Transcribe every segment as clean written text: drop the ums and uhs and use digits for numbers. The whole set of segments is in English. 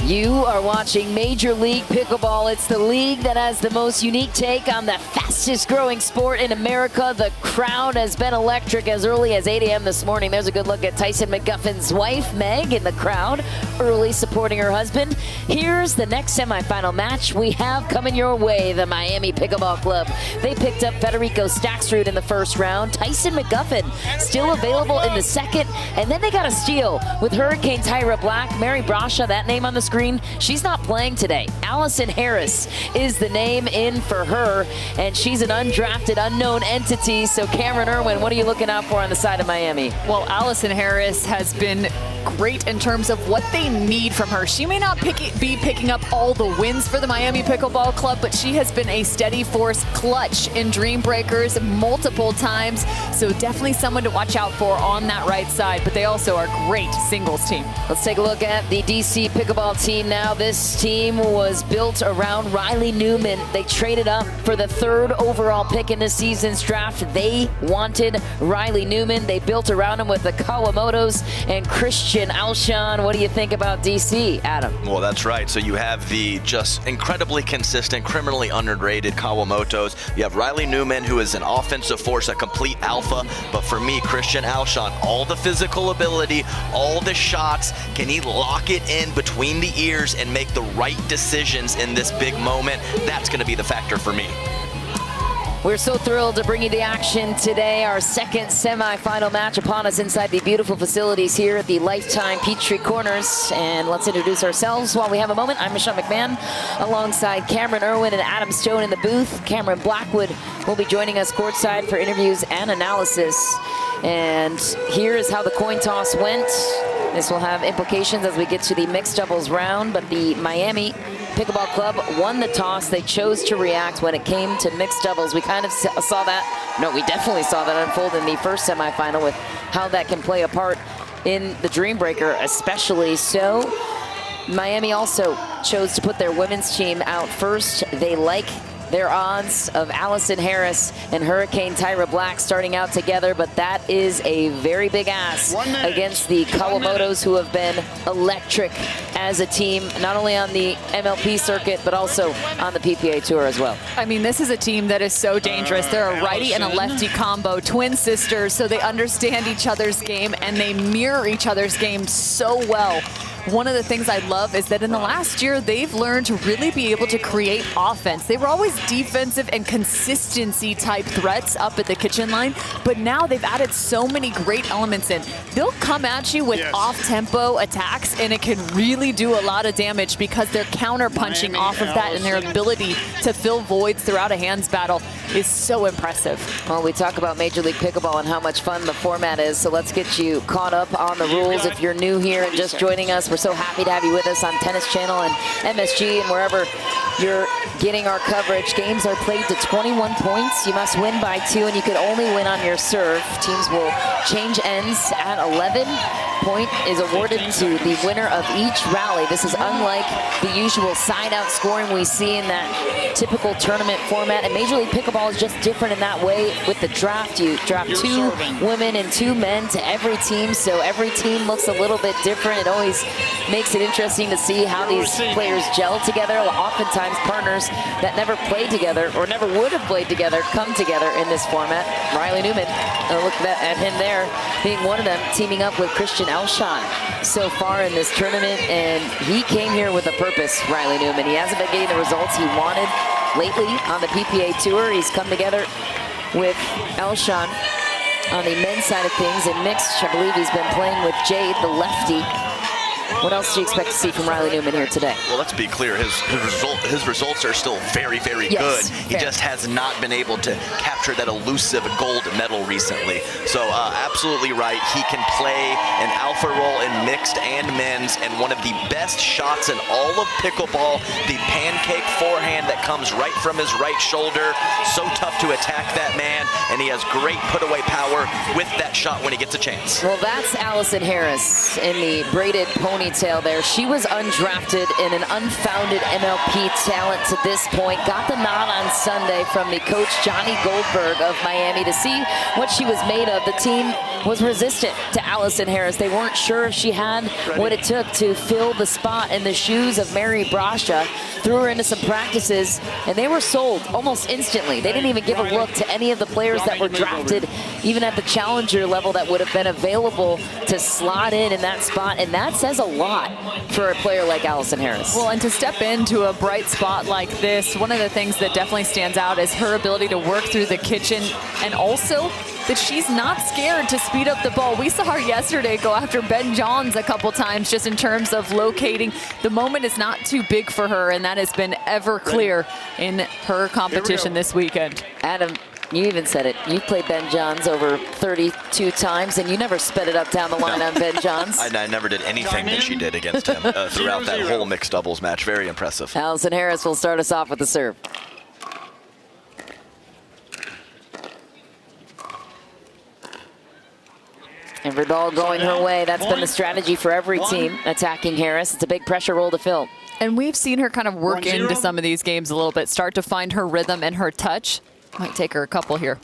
You are watching Major League Pickleball. It's the league that has the most unique take on the fastest growing sport in America. The crowd has been electric as early as 8 a.m. this morning. There's a good look at Tyson McGuffin's wife, Meg, in the crowd, early supporting her husband. Here's the next semifinal match we have coming your way, the Miami Pickleball Club. They picked up Federico Staksrud in the first round. Tyson McGuffin still available in the second. And then they got a steal with Hurricane Tyra Black. Mary Brasha, that name on the screen, she's not playing today. Allison Harris is the name in for her, and she's an undrafted, unknown entity. So Cameron Irwin, what are you looking out for on the side of Miami? Well, Allison Harris has been great in terms of what they need from her. She may not be picking up all the wins for the Miami Pickleball Club, but she has been a steady force, clutch in Dream Breakers multiple times. So definitely someone to watch out for on that right side, but they also are a great singles team. Let's take a look at the DC Pickleball team now. This team was built around Riley Newman. They traded up for the 3rd overall pick in this season's draft. They wanted Riley Newman. They built around him with the Kawamotos and Christian Alshon. What do you think about DC, Adam? Well, that's right. So you have the just incredibly consistent, criminally underrated Kawamotos. You have Riley Newman, who is an offensive force, a complete alpha. But for me, Christian Alshon, all the physical ability, all the shots. Can he lock it in between the ears and make the right decisions in this big moment? That's going to be the factor for me. We're so thrilled to bring you the action today. Our second semifinal match upon us inside the beautiful facilities here at the Lifetime Peachtree Corners. And let's introduce ourselves while we have a moment. I'm Michelle McMahon alongside Cameron Irwin and Adam Stone in the booth. Cameron Blackwood will be joining us courtside for interviews and analysis. And here is how the coin toss went. This will have implications as we get to the mixed doubles round, but the Miami Pickleball Club won the toss. They chose to react when it came to mixed doubles. We kind of saw that. No, we definitely saw that unfold in the first semifinal with how that can play a part in the Dream Breaker, especially so. Miami also chose to put their women's team out first. They like their odds of Allison Harris and Hurricane Tyra Black starting out together, but that is a very big ask against the Kawamotos, who have been electric as a team, not only on the MLP circuit, but also on the PPA Tour as well. I mean, this is a team that is so dangerous. They're a righty and a lefty combo, twin sisters, so they understand each other's game and they mirror each other's game so well. One of the things I love is that in the last year, they've learned to really be able to create offense. They were always defensive and consistency type threats up at the kitchen line, but now they've added so many great elements in. They'll come at you with off-tempo attacks, and it can really do a lot of damage because they're counter-punching off of that, and their ability to fill voids throughout a hands battle is so impressive. Well, we talk about Major League Pickleball and how much fun the format is, so let's get you caught up on the rules. If you're new here and just joining us, we're so happy to have you with us on Tennis Channel and MSG and wherever you're getting our coverage. Games are played to 21 points. You must win by 2, and you can only win on your serve. Teams will change ends at 11. Point is awarded to the winner of each rally. This is unlike the usual side-out scoring we see in that typical tournament format. And Major League Pickleball is just different in that way. With the draft, you draft 2 women and 2 men to every team, so every team looks a little bit different. It always makes it interesting to see how these players gel together. Oftentimes partners that never played together or never would have played together come together in this format. Riley Newman, look at him there, being one of them, teaming up with Christian Alshon so far in this tournament, and he came here with a purpose, Riley Newman. He hasn't been getting the results he wanted lately on the PPA Tour. He's come together with Alshon on the men's side of things. In mixed, I believe he's been playing with Jade, the lefty. What else do you expect to see from Riley Newman here today? Well, let's be clear. His results are still very, very good. He just has not been able to capture that elusive gold medal recently. So absolutely right. He can play an alpha role in mixed and men's, and one of the best shots in all of pickleball, the pancake forehand that comes right from his right shoulder. So tough to attack that man, and he has great put-away power with that shot when he gets a chance. Well, that's Allison Harris in the braided pony ponytail there. She was undrafted and an unfounded MLP talent to this point. Got the nod on Sunday from the coach Johnny Goldberg of Miami to see what she was made of. The team was resistant to Allison Harris. They weren't sure if she had what it took to fill the spot in the shoes of Mary Brasha. Threw her into some practices, and they were sold almost instantly. They didn't even give a look to any of the players that were drafted, even at the challenger level, that would have been available to slot in that spot, and that says a lot for a player like Allison Harris. Well, and to step into a bright spot like this, one of the things that definitely stands out is her ability to work through the kitchen, and also that she's not scared to speed up the ball. We saw her yesterday go after Ben Johns a couple times just in terms of locating. The moment is not too big for her, and that has been ever clear in her competition this weekend. Adam, you even said it. You played Ben Johns over 32 times, and you never sped it up down the line on Ben Johns. I never did anything that she did against him throughout that whole mixed doubles match. Very impressive. Allison Harris will start us off with the serve. Every ball going her way. That's been the strategy for every team attacking Harris. It's a big pressure role to fill. And we've seen her kind of work into some of these games a little bit, start to find her rhythm and her touch. Might take her a couple here.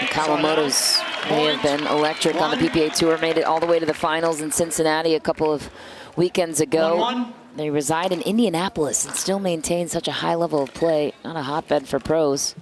Kawamoto's may have been electric on the PPA Tour, made it all the way to the finals in Cincinnati a couple of weekends ago. They reside in Indianapolis and still maintain such a high level of play. Not a hotbed for pros.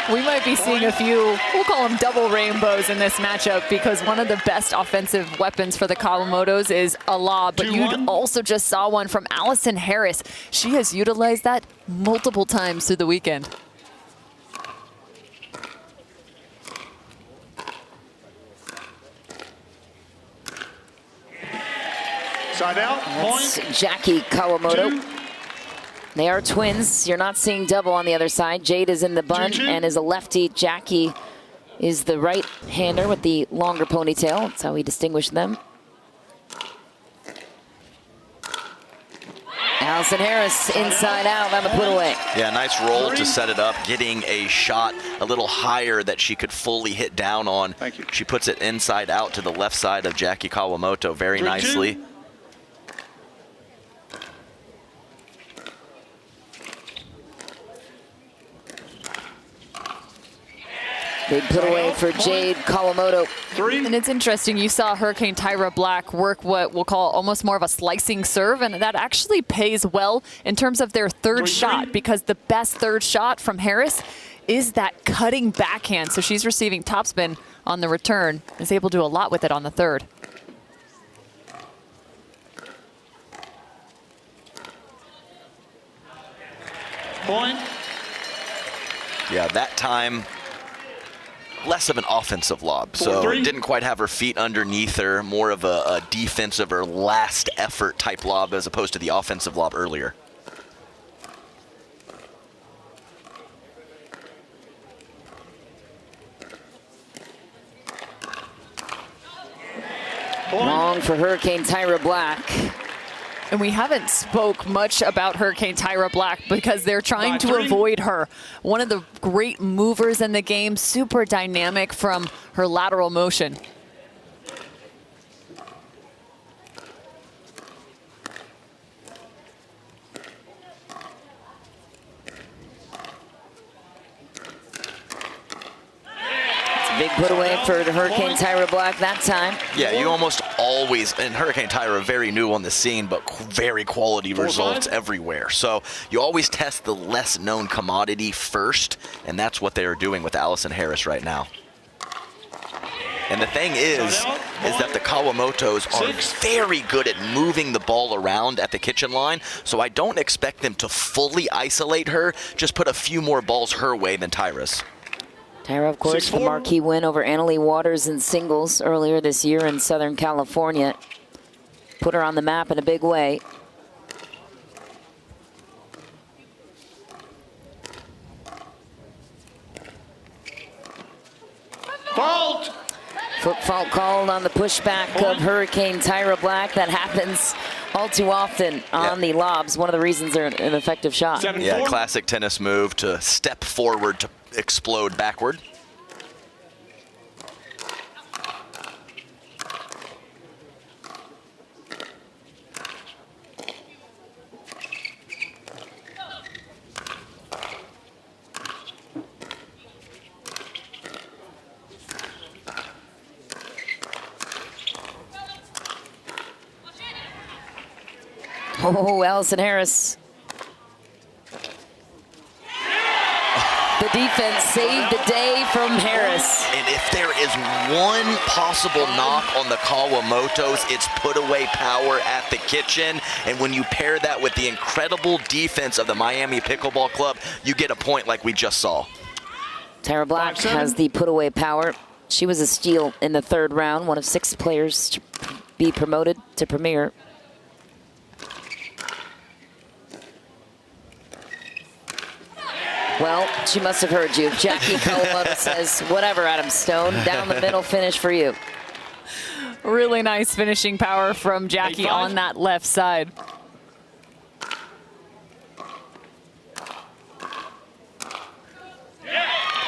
We might be seeing a few, we'll call them double rainbows in this matchup, because one of the best offensive weapons for the Kawamotos is a lob, but you also just saw one from Allison Harris. She has utilized that multiple times through the weekend. Side out, That's Jackie Kawamoto. They are twins. You're not seeing double on the other side. Jade is in the bun and is a lefty. Jackie is the right-hander with the longer ponytail. That's how we distinguish them. Allison Harris inside out on the put away. Yeah, nice roll to set it up, getting a shot a little higher that she could fully hit down on. Thank you. She puts it inside out to the left side of Jackie Kawamoto very nicely. Big put away for Jade Kawamoto. And it's interesting, you saw Hurricane Tyra Black work what we'll call almost more of a slicing serve, and that actually pays well in terms of their third shot, because the best third shot from Harris is that cutting backhand. So she's receiving topspin on the return, is able to do a lot with it on the third. Point. Yeah, that time less of an offensive lob, so didn't quite have her feet underneath her, more of a defensive or last effort type lob as opposed to the offensive lob earlier. Long for Hurricane Tyra Black. And we haven't spoke much about Hurricane Tyra Black because they're trying to avoid her. One of the great movers in the game, super dynamic from her lateral motion. Big put away for Hurricane Tyra Black that time. Yeah, you almost always, and Hurricane Tyra, very new on the scene, but very quality results everywhere. So you always test the less known commodity first, and that's what they are doing with Allison Harris right now. And the thing is that the Kawamotos are very good at moving the ball around at the kitchen line, so I don't expect them to fully isolate her, just put a few more balls her way than Tyra's. Tyra, of course, the marquee win over Annalie Waters in singles earlier this year in Southern California. Put her on the map in a big way. Foot fault called on the pushback of Hurricane Tyra Black. That happens all too often on the lobs. One of the reasons they're an effective shot. Yeah, classic tennis move to step forward to explode backward. Oh, Allison Harris. The defense saved the day from Harris. And if there is one possible knock on the Kawamotos, it's put away power at the kitchen. And when you pair that with the incredible defense of the Miami Pickleball Club, you get a point like we just saw. Tyra Black has the put away power. She was a steal in the third round, one of 6 players to be promoted to Premier. Well, she must have heard you. Jackie Kawamoto says, whatever, Adam Stone. Down the middle finish for you. Really nice finishing power from Jackie on that left side.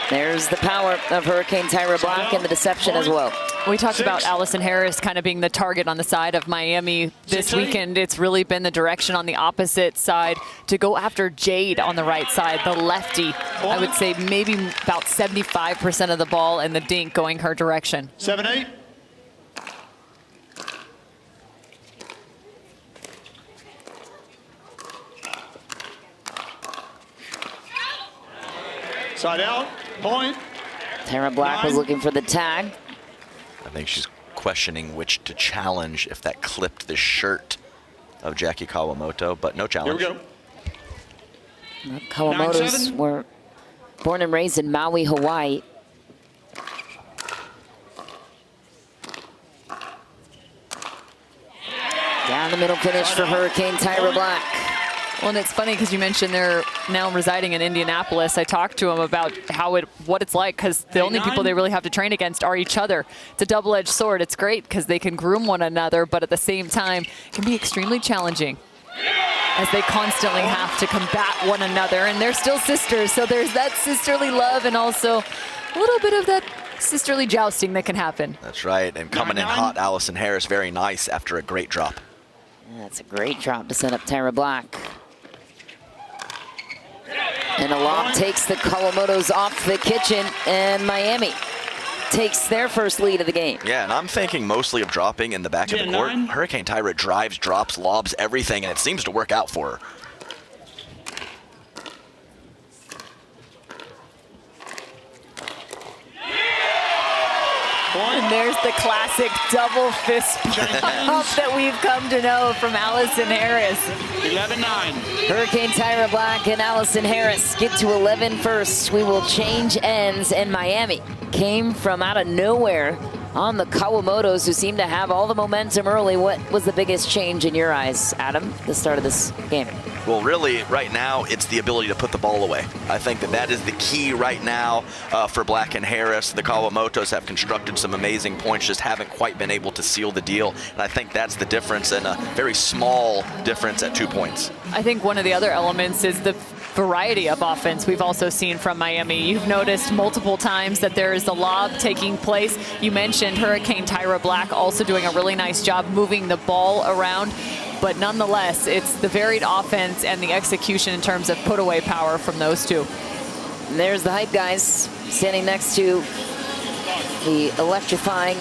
There's the power of Hurricane Tyra Black and the deception as well. We talked about Allison Harris kind of being the target on the side of Miami this weekend. It's really been the direction on the opposite side to go after Jade on the right side, the lefty. I would say maybe about 75% of the ball and the dink going her direction. 7-8. Side out, point. Tyra Black was looking for the tag. I think she's questioning which to challenge if that clipped the shirt of Jackie Kawamoto, but no challenge. Here we go. The Kawamotos were born and raised in Maui, Hawaii. Down the middle finish for Hurricane Tyra Black. Well, and it's funny because you mentioned they're now residing in Indianapolis. I talked to them about what it's like, because the only people they really have to train against are each other. It's a double-edged sword. It's great because they can groom one another, but at the same time, it can be extremely challenging as they constantly have to combat one another. And they're still sisters, so there's that sisterly love and also a little bit of that sisterly jousting that can happen. That's right, and coming in hot, Allison Harris, very nice after a great drop. That's a great drop to set up Tyra Black. And a lob takes the Kawamotos off the kitchen, and Miami takes their first lead of the game. Yeah, and I'm thinking mostly of dropping in the back of the court. Hurricane Tyra drives, drops, lobs, everything, and it seems to work out for her. And there's the classic double fist pump that we've come to know from Allison Harris. 11-9. Hurricane Tyra Black and Allison Harris get to 11 first. We will change ends, and Miami came from out of nowhere on the Kawamotos, who seem to have all the momentum early. What was the biggest change in your eyes, Adam, the start of this game? Well, really, right now, it's the ability to put the ball away. I think that is the key right now for Black and Harris. The Kawamotos have constructed some amazing points, just haven't quite been able to seal the deal. And I think that's the difference, and a very small difference at 2 points. I think one of the other elements is the variety of offense we've also seen from Miami. You've noticed multiple times that there is a lob taking place. You mentioned Hurricane Tyra Black also doing a really nice job moving the ball around. But nonetheless, it's the varied offense and the execution in terms of put away power from those two. And there's the hype guys standing next to the electrifying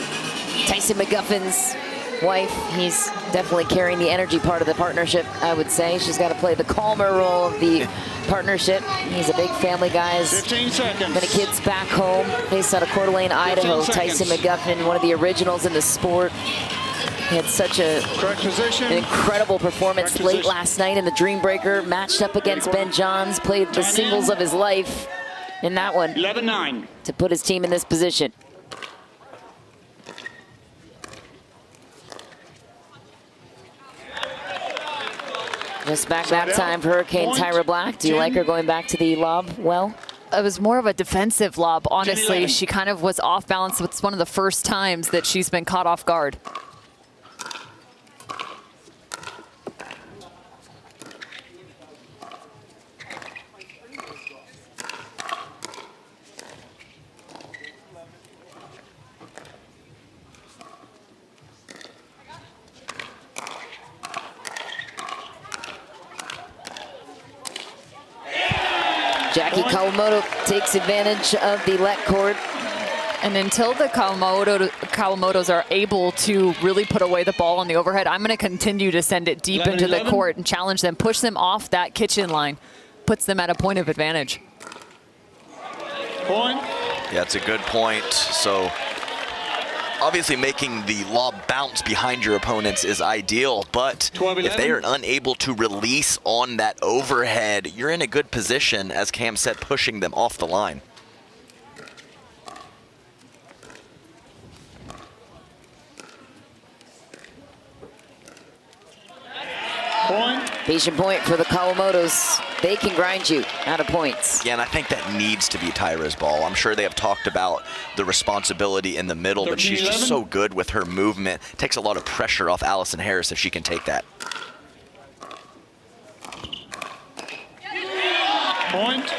Tyson McGuffin's wife. He's definitely carrying the energy part of the partnership, I would say. She's got to play the calmer role of the partnership. He's a big family guy. 15 seconds. Many kids back home, based out of Coeur d'Alene, Idaho. Tyson McGuffin, one of the originals in the sport. He had such an incredible performance late last night in the Dream Breaker, matched up against Ben Johns, played the singles of his life in that one 11-9 to put his team in this position. Just back that time for Hurricane Tyra Black. Do you like her going back to the lob well? it was more of a defensive lob, honestly. 10-11. She kind of was off balance. It's one of the first times that she's been caught off guard. Jackie Kawamoto takes advantage of the let cord. And until the Kawamotos are able to really put away the ball on the overhead, I'm going to continue to send it deep into the court and challenge them, push them off that kitchen line, puts them at a point of advantage. Point. Yeah, it's a good point. So obviously making the lob bounce behind your opponents is ideal, but 12-11. if they are unable to release on that overhead, you're in a good position, as Cam said, pushing them off the line. Point. Patient point for the Kawamotos. They can grind you out of points. Yeah, and I think that needs to be Tyra's ball. I'm sure they have talked about the responsibility in the middle, but she's just 13-11. so good with her movement. Takes a lot of pressure off Allison Harris if she can take that. Point.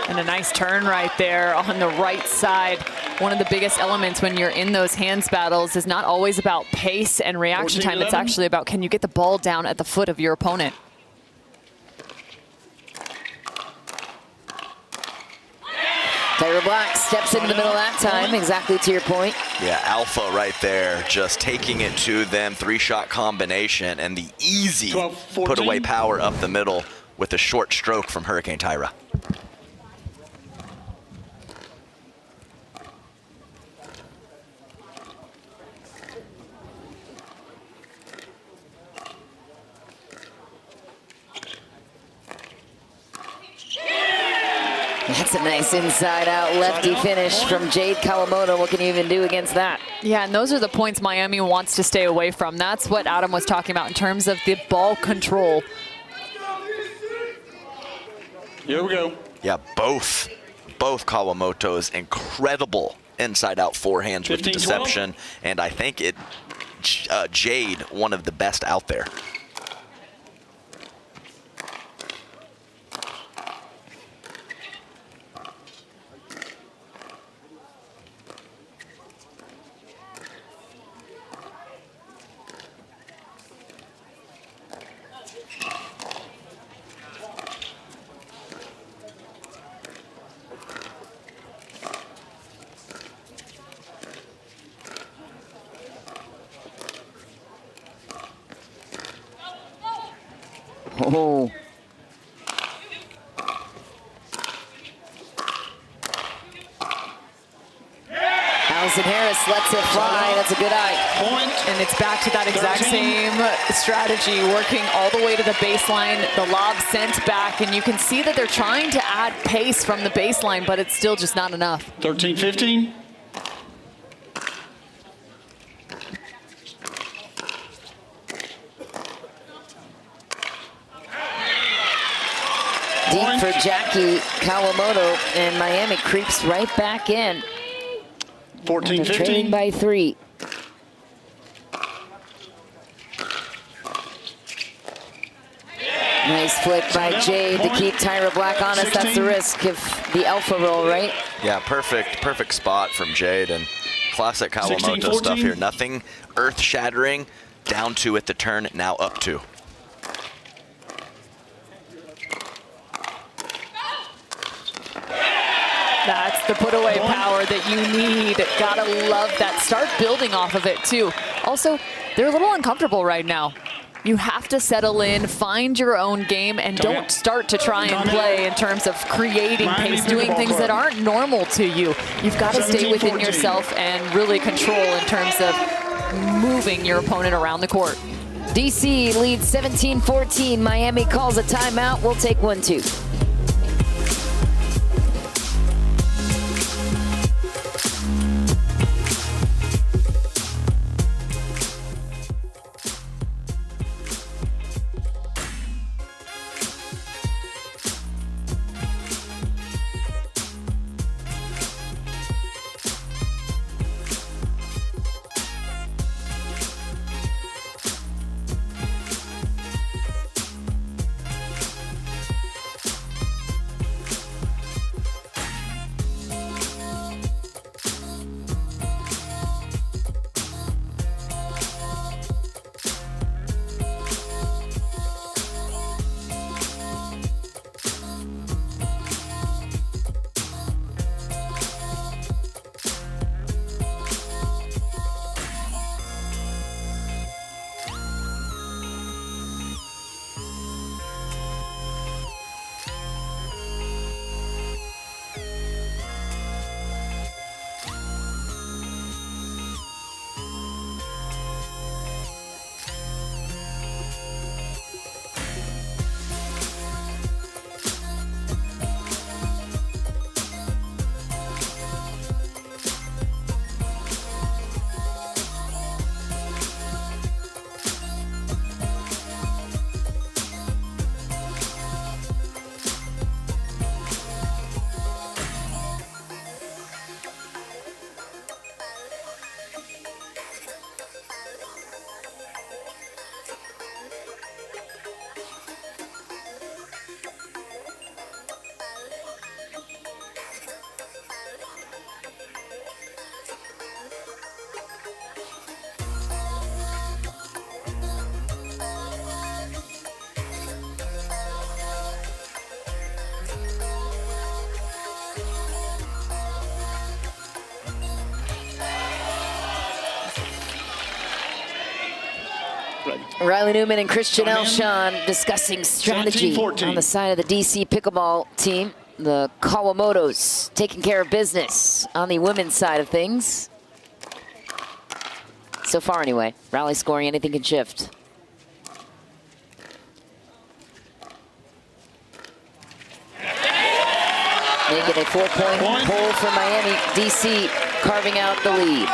And a nice turn right there on the right side. One of the biggest elements when you're in those hands battles is not always about pace and reaction time. It's 14-11. actually about, can you get the ball down at the foot of your opponent? Tyra Black steps into the middle that time, exactly to your point. Yeah, alpha right there, just taking it to them. 3-shot combination and the easy 12-14. put away power up the middle with a short stroke from Hurricane Tyra. That's a nice inside-out lefty finish from Jade Kawamoto. What can you even do against that? Yeah, and those are the points Miami wants to stay away from. That's what Adam was talking about in terms of the ball control. Here we go. Yeah, both Kawamoto's incredible inside-out forehands with 15-12. deception, and I think Jade, one of the best out there. Oh. Allison Harris lets it fly. That's a good eye. Point. And it's back to that exact 13. same strategy, working all the way to the baseline, the lob sent back, and you can see that they're trying to add pace from the baseline, but it's still just not enough. 13-15. Deep for Jackie Kawamoto, and Miami creeps right back in. They're trailing 14-15. by 3. Nice flick by Jade to keep Tyra Black honest. That's the risk of the alpha roll, right? Yeah, perfect spot from Jade, and classic Kawamoto 16-14. stuff here. Nothing earth-shattering, down 2 at the turn, now up 2. That's the put away power that you need. Gotta love that. Start building off of it too. Also, they're a little uncomfortable right now. You have to settle in, find your own game, and don't start to try and play in terms of creating pace, doing things that aren't normal to you. You've got to stay within yourself and really control in terms of moving your opponent around the court. DC leads 17-14. Miami calls a timeout. We'll take 1-2. Ready. Riley Newman and Christian Time in. Elshon discussing strategy 17-14. on the side of the DC Pickleball team. The Kawamotos taking care of business on the women's side of things. So far, anyway. Rally scoring, anything can shift. Making a 4-point pull for Miami. DC carving out the lead.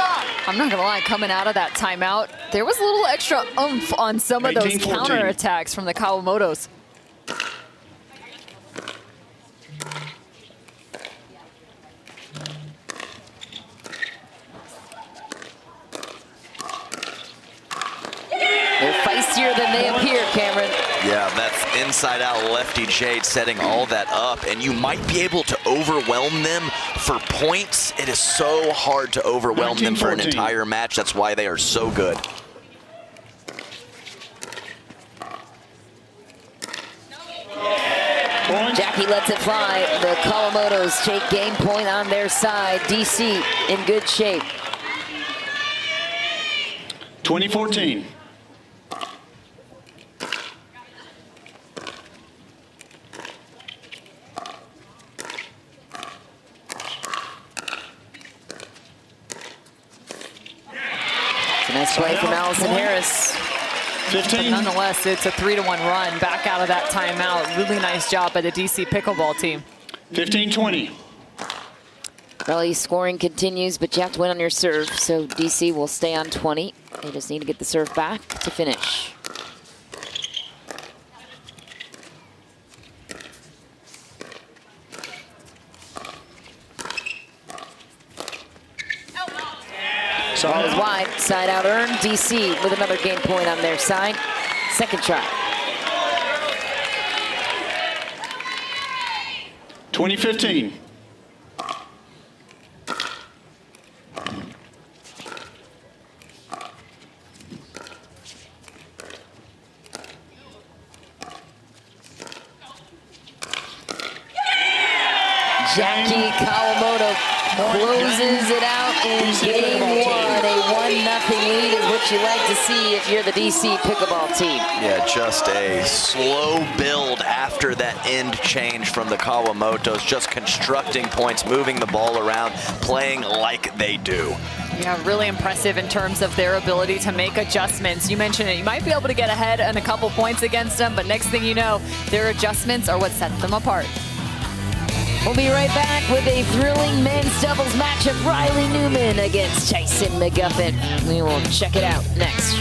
I'm not gonna lie, coming out of that timeout, there was a little extra oomph on some of those 18-14. counterattacks from the Kawamotos. They're feistier than they appear, Cameron. Yeah, that's inside-out lefty Jade setting all that up, and you might be able to overwhelm them for points. It is so hard to overwhelm them for an 19-14. entire match. That's why they are so good. Point. Jackie lets it fly. The Kawamotos take game point on their side. DC in good shape. 20-14. It's a nice play from Allison Harris. 15. Nonetheless, it's a 3-1 run back out of that timeout. Really nice job by the DC Pickleball team. 15-20. Rally scoring continues, but you have to win on your serve, so DC will stay on 20. They just need to get the serve back to finish. Ball is wide, side out earn. DC with another game point on their side. Second try. 20-15. Jackie Kawamoto closes it out in game one. A 1-0 lead is what you like to see if you're the DC Pickleball team. Yeah, just a slow build after that end change from the Kawamotos, just constructing points, moving the ball around, playing like they do. Yeah, really impressive in terms of their ability to make adjustments. You mentioned it. You might be able to get ahead on a couple points against them, but next thing you know, their adjustments are what sets them apart. We'll be right back with a thrilling men's doubles matchup. Riley Newman against Tyson McGuffin. We will check it out next.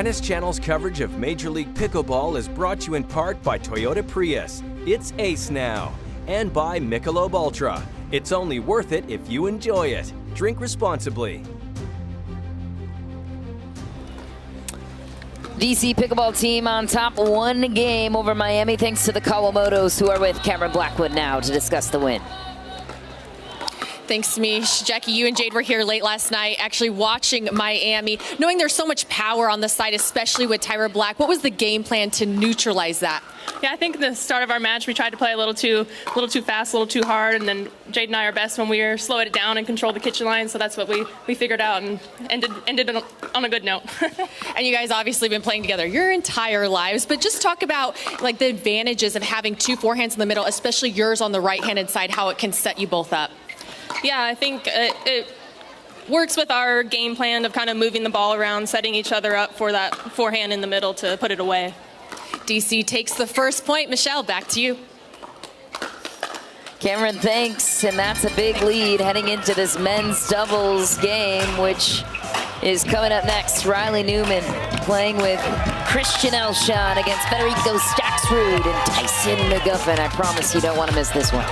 Tennis Channel's coverage of Major League Pickleball is brought to you in part by Toyota Prius. It's ace now. And by Michelob ULTRA. It's only worth it if you enjoy it. Drink responsibly. DC Pickleball team on top, one game over Miami thanks to the Kawamotos, who are with Cameron Blackwood now to discuss the win. Thanks, Mish. Jackie, you and Jade were here late last night actually watching Miami, knowing there's so much power on the side, especially with Tyra Black. What was the game plan to neutralize that? Yeah, I think at the start of our match, we tried to play a little too fast, a little too hard, and then Jade and I are best when we slow it down and control the kitchen line, so that's what we figured out and ended on a good note. And you guys obviously been playing together your entire lives, but just talk about like the advantages of having two forehands in the middle, especially yours on the right-handed side, how it can set you both up. Yeah, I think it works with our game plan of kind of moving the ball around, setting each other up for that forehand in the middle to put it away. DC takes the first point. Michelle, back to you. Cameron, thanks, and that's a big lead heading into this men's doubles game, which is coming up next. Riley Newman playing with Christian Elshon against Federico Staxrud and Tyson McGuffin. I promise you don't want to miss this one.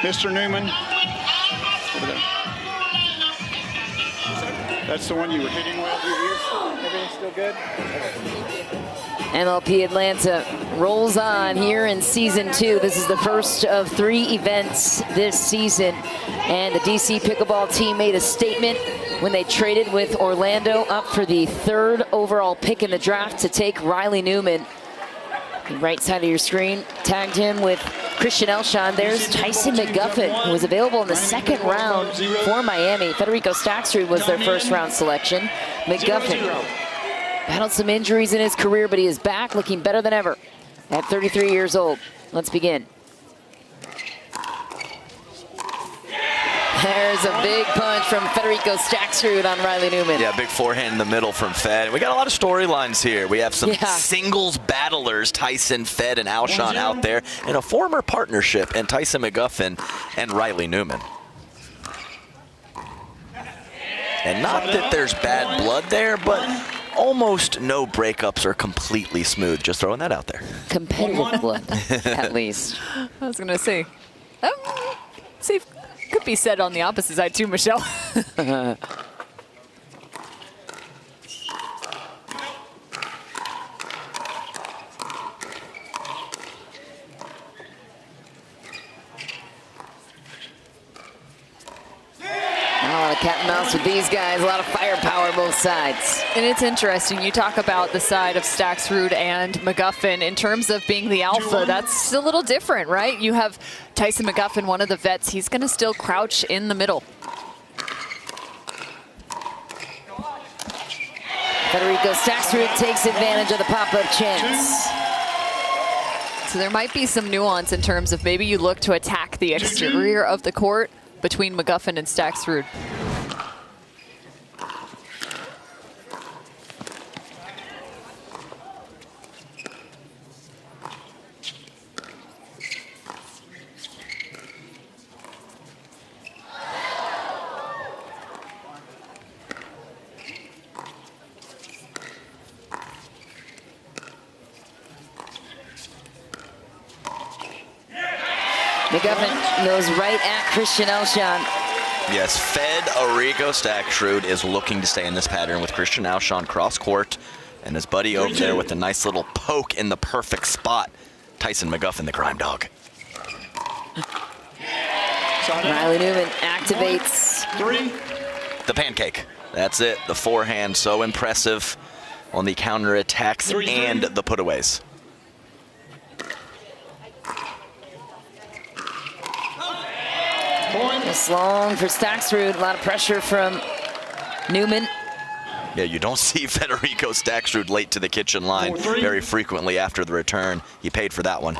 Mr. Newman. Over there. That's the one you were hitting well. Everything's still good? MLP Atlanta rolls on here in season 2. This is the first of 3 events this season. And the DC Pickleball team made a statement when they traded with Orlando up for the 3rd overall pick in the draft to take Riley Newman. The right side of your screen tagged him with Christian Elshon. There's Tyson McGuffin, who was available in the 2nd round for Miami. Federico Staxrud was their 1st round selection. McGuffin battled some injuries in his career, but he is back looking better than ever at 33 years old. Let's begin. There's a big punch from Federico Staxrud on Riley Newman. Yeah, big forehand in the middle from Fed. We got a lot of storylines here. We have some singles battlers, Tyson, Fed, and Elshon out there, and a former partnership in Tyson McGuffin and Riley Newman. And not that there's bad blood there, but almost no breakups are completely smooth. Just throwing that out there. Competitive blood, at least. I was going to say, see, could be said on the opposite side too, Michelle. of cat and mouse with these guys. A lot of firepower both sides. And it's interesting. You talk about the side of Staxrud and McGuffin in terms of being the alpha. That's a little different, right? You have Tyson McGuffin, one of the vets. He's going to still crouch in the middle. Federico Staxrud takes advantage of the pop-up chance. So there might be some nuance in terms of maybe you look to attack the exterior of the court between McGuffin and Staxrud. McGuffin goes right at Christian Alshon. Yes, Federico Staxrud is looking to stay in this pattern with Christian Alshon cross court, and his buddy over there with a nice little poke in the perfect spot. Tyson McGuffin, the crime dog. Riley Newman activates. The pancake. That's it. The forehand, so impressive on the counterattacks and the putaways. It's long for Staxrud. A lot of pressure from Newman. Yeah, you don't see Federico Staxrud late to the kitchen line very frequently after the return. He paid for that one.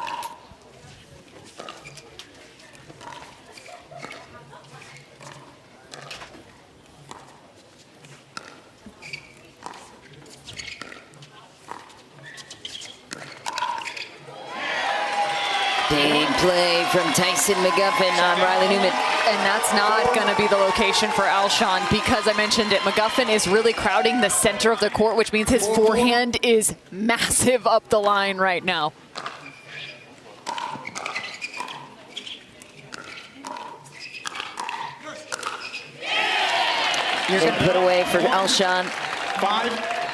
Big play from Tyson McGuffin on Riley Newman. And that's not going to be the location for Alshon because I mentioned it. McGuffin is really crowding the center of the court, which means his forehand is massive up the line right now. You're going to put away for Alshon.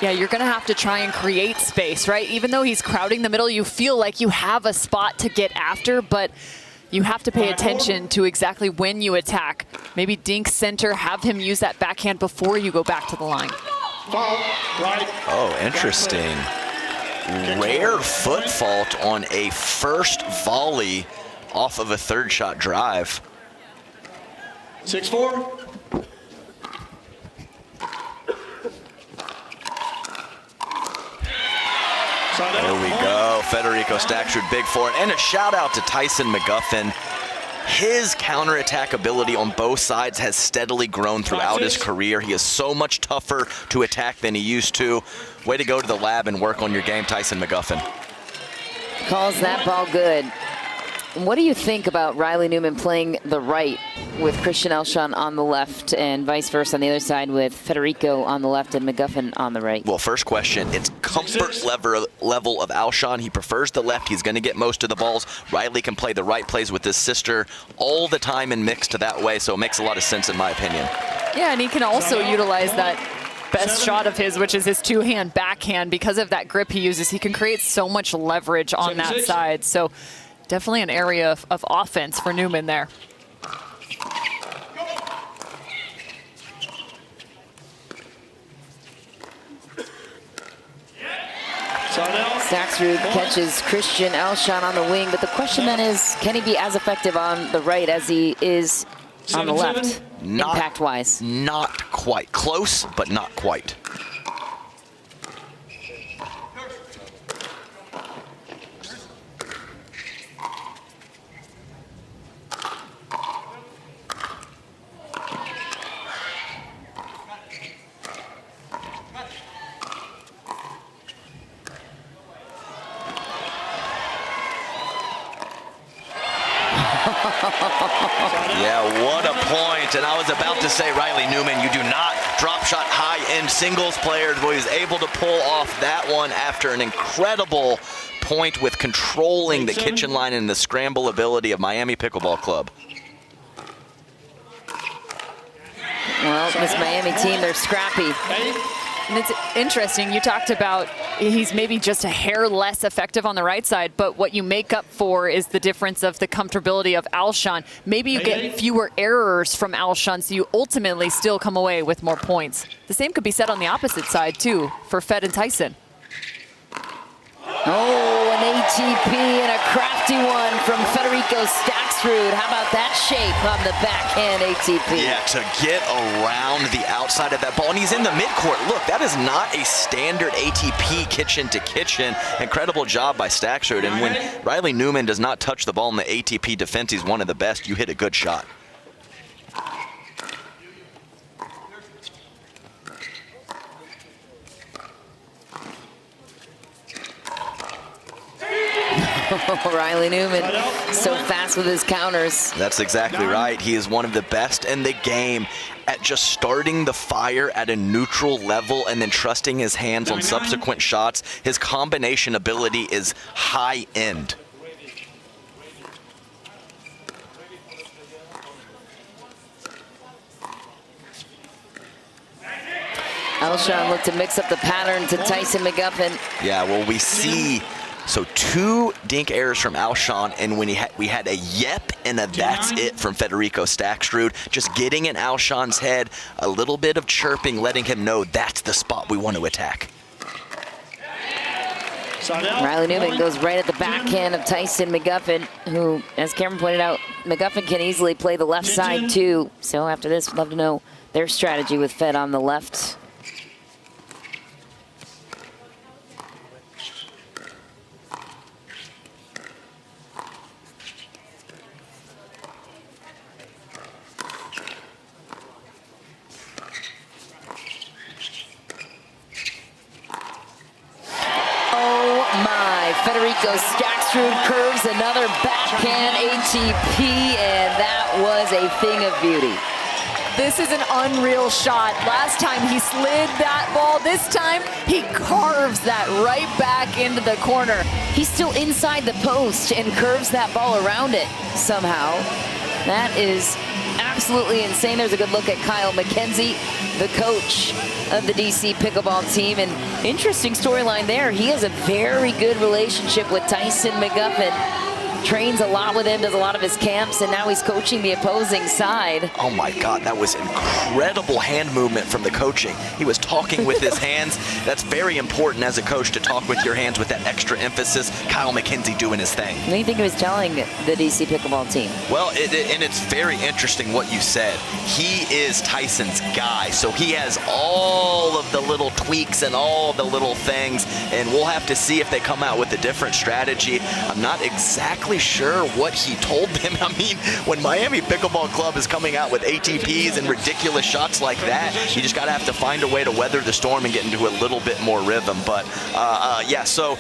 Yeah, you're going to have to try and create space, right? Even though he's crowding the middle, you feel like you have a spot to get after, but you have to pay attention to exactly when you attack. Maybe dink center, have him use that backhand before you go back to the line. Oh, interesting. Rare foot fault on a first volley off of a third shot drive. 6-4. There we go. Federico Staxrud, big forehand. And a shout out to Tyson McGuffin. His counterattack ability on both sides has steadily grown throughout his career. He is so much tougher to attack than he used to. Way to go to the lab and work on your game, Tyson McGuffin. Calls that ball good. What do you think about Riley Newman playing the right with Christian Alshon on the left and vice versa on the other side with Federico on the left and McGuffin on the right? Well, first question, it's comfort level of Alshon. He prefers the left. He's going to get most of the balls. Riley can play the right plays with his sister all the time and mixed that way, so it makes a lot of sense in my opinion. Yeah, and he can also utilize that best shot of his, which is his two-hand backhand. Because of that grip he uses, he can create so much leverage on that side. So definitely an area of offense for Newman there. Staxrud catches Christian Alshon on the wing, but the question then is, can he be as effective on the right as he is on the left, impact-wise? Not quite. Close, but not quite. Yeah, what a point. And I was about to say, Riley Newman, you do not drop shot high-end singles players, but he was able to pull off that one after an incredible point with controlling the kitchen line and the scramble ability of Miami Pickleball Club. Well, this Miami team, they're scrappy. And it's interesting, you talked about he's maybe just a hair less effective on the right side, but what you make up for is the difference of the comfortability of Alshon. Maybe you get fewer errors from Alshon, so you ultimately still come away with more points. The same could be said on the opposite side, too, for Fed and Tyson. Oh, an ATP and a crafty one from Federico Staksrud. How about that shape on the backhand ATP? Yeah, to get around the outside of that ball. And he's in the midcourt. Look, that is not a standard ATP kitchen to kitchen. Incredible job by Staksrud. And when Riley Newman does not touch the ball in the ATP defense, he's one of the best. You hit a good shot. Riley Newman, so fast with his counters. That's exactly right. He is one of the best in the game at just starting the fire at a neutral level and then trusting his hands on subsequent shots. His combination ability is high end. Alshon looked to mix up the pattern to Tyson McGuffin. Yeah, well, we see. So 2 dink errors from Alshon, and when we had a yep and a that's it from Federico Staksrud, just getting in Alshon's head, a little bit of chirping, letting him know that's the spot we want to attack. Riley Newman goes right at the backhand of Tyson McGuffin, who, as Cameron pointed out, McGuffin can easily play the left side too. So after this, we'd love to know their strategy with Fed on the left. Federico Staksrud curves another backhand ATP, and that was a thing of beauty. This is an unreal shot. Last time he slid that ball. This time he carves that right back into the corner. He's still inside the post and curves that ball around it somehow. That is absolutely insane. There's a good look at Kyle McKenzie, the coach of the DC Pickleball team. And interesting storyline there. He has a very good relationship with Tyson McGuffin. Trains a lot with him, does a lot of his camps, and now he's coaching the opposing side. Oh my God, that was incredible hand movement from the coaching. He was talking with his hands. That's very important as a coach to talk with your hands with that extra emphasis. Kyle McKenzie doing his thing. What do you think he was telling the DC Pickleball team? Well, and it's very interesting what you said. He is Tyson's guy, so he has all of the little tweaks and all the little things, and we'll have to see if they come out with a different strategy. I'm not exactly sure what he told them. I mean, when Miami Pickleball Club is coming out with ATPs and ridiculous shots like that, you just gotta have to find a way to weather the storm and get into a little bit more rhythm. But yeah, so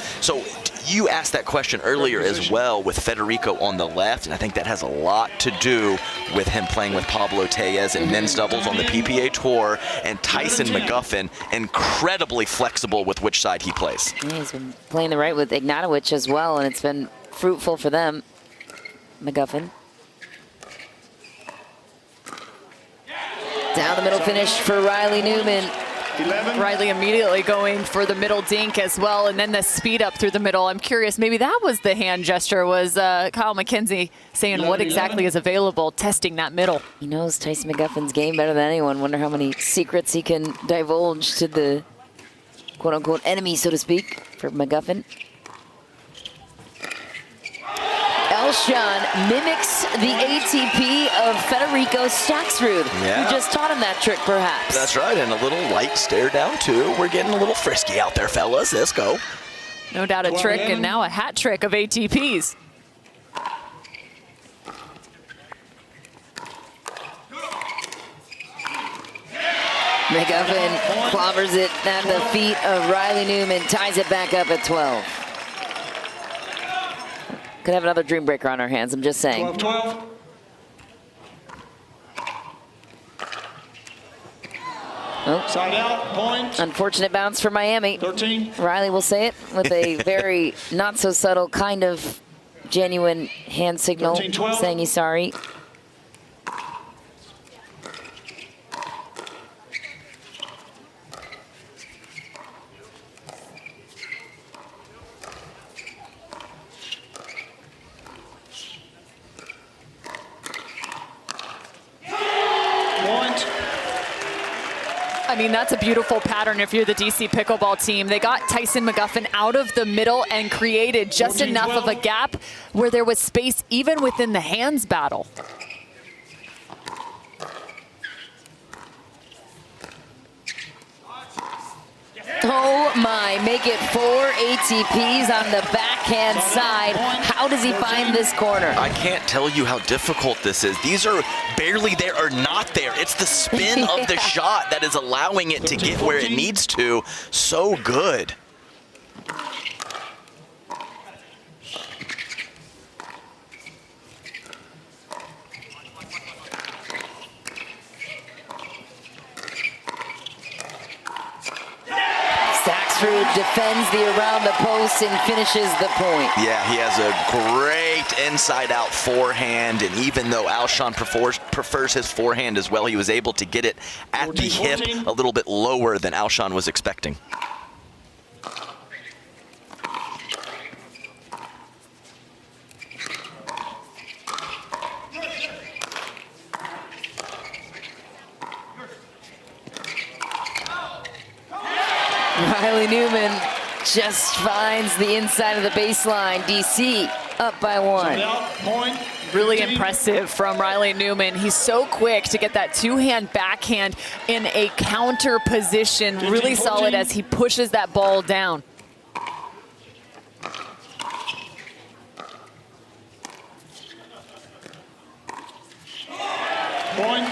you asked that question earlier as well with Federico on the left, and I think that has a lot to do with him playing with Pablo Tellez in men's doubles on the PPA Tour, and Tyson McGuffin, incredibly flexible with which side he plays. Yeah, he's been playing the right with Ignatowicz as well, and it's been fruitful for them. McGuffin. Down the middle finish for Riley Newman. 11. Riley immediately going for the middle dink as well, and then the speed up through the middle. I'm curious, maybe that was the hand gesture, was Kyle McKenzie saying what exactly is available, testing that middle. He knows Tyson McGuffin's game better than anyone. Wonder how many secrets he can divulge to the quote-unquote enemy, so to speak, for McGuffin. Alshon mimics the ATP of Federico Staksrud, Yeah. who just taught him that trick, perhaps. That's right, and a little light stare down too. We're getting a little frisky out there, fellas. Let's go. No doubt a trick, and now a hat trick of ATPs. McGuffin clobbers it at the feet of Riley Newman, ties it back up at 12. Could have another dream breaker on our hands, I'm just saying. 12-12. Oh. Side out, point. Unfortunate bounce for Miami. 13. Riley will say it with a very not so subtle kind of genuine hand signal 13-12. saying he's sorry. I mean, that's a beautiful pattern if you're the DC Pickleball team. They got Tyson McGuffin out of the middle and created just enough of a gap where there was space even within the hands battle. Oh my, make it 4 ATPs on the backhand side. How does he find this corner? I can't tell you how difficult this is. These are barely there or not there. It's the spin of the shot that is allowing it to get where it needs to. So good. Defends the around the post and finishes the point. Yeah, he has a great inside-out forehand, and even though Alshon prefers his forehand as well, he was able to get it at the hip a little bit lower than Alshon was expecting. Riley Newman just finds the inside of the baseline. DC up by 1. Really impressive from Riley Newman. He's so quick to get that two-hand backhand in a counter position. Really solid as he pushes that ball down.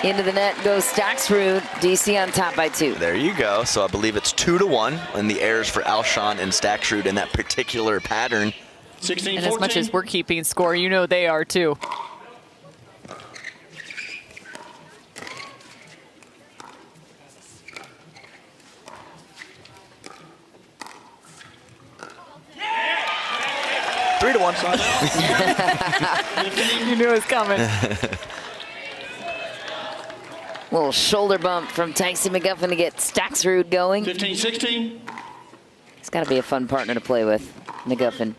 Into the net goes Staxrud. DC on top by 2. There you go. So I believe it's 2-1 in the errors for Alshon and Staxrud in that particular pattern. 16-14. And as much as we're keeping score, you know they are too. Three to 1. You knew it was coming. Little shoulder bump from Tyson McGuffin to get Staxrud going. 15-16. It's got to be a fun partner to play with, McGuffin.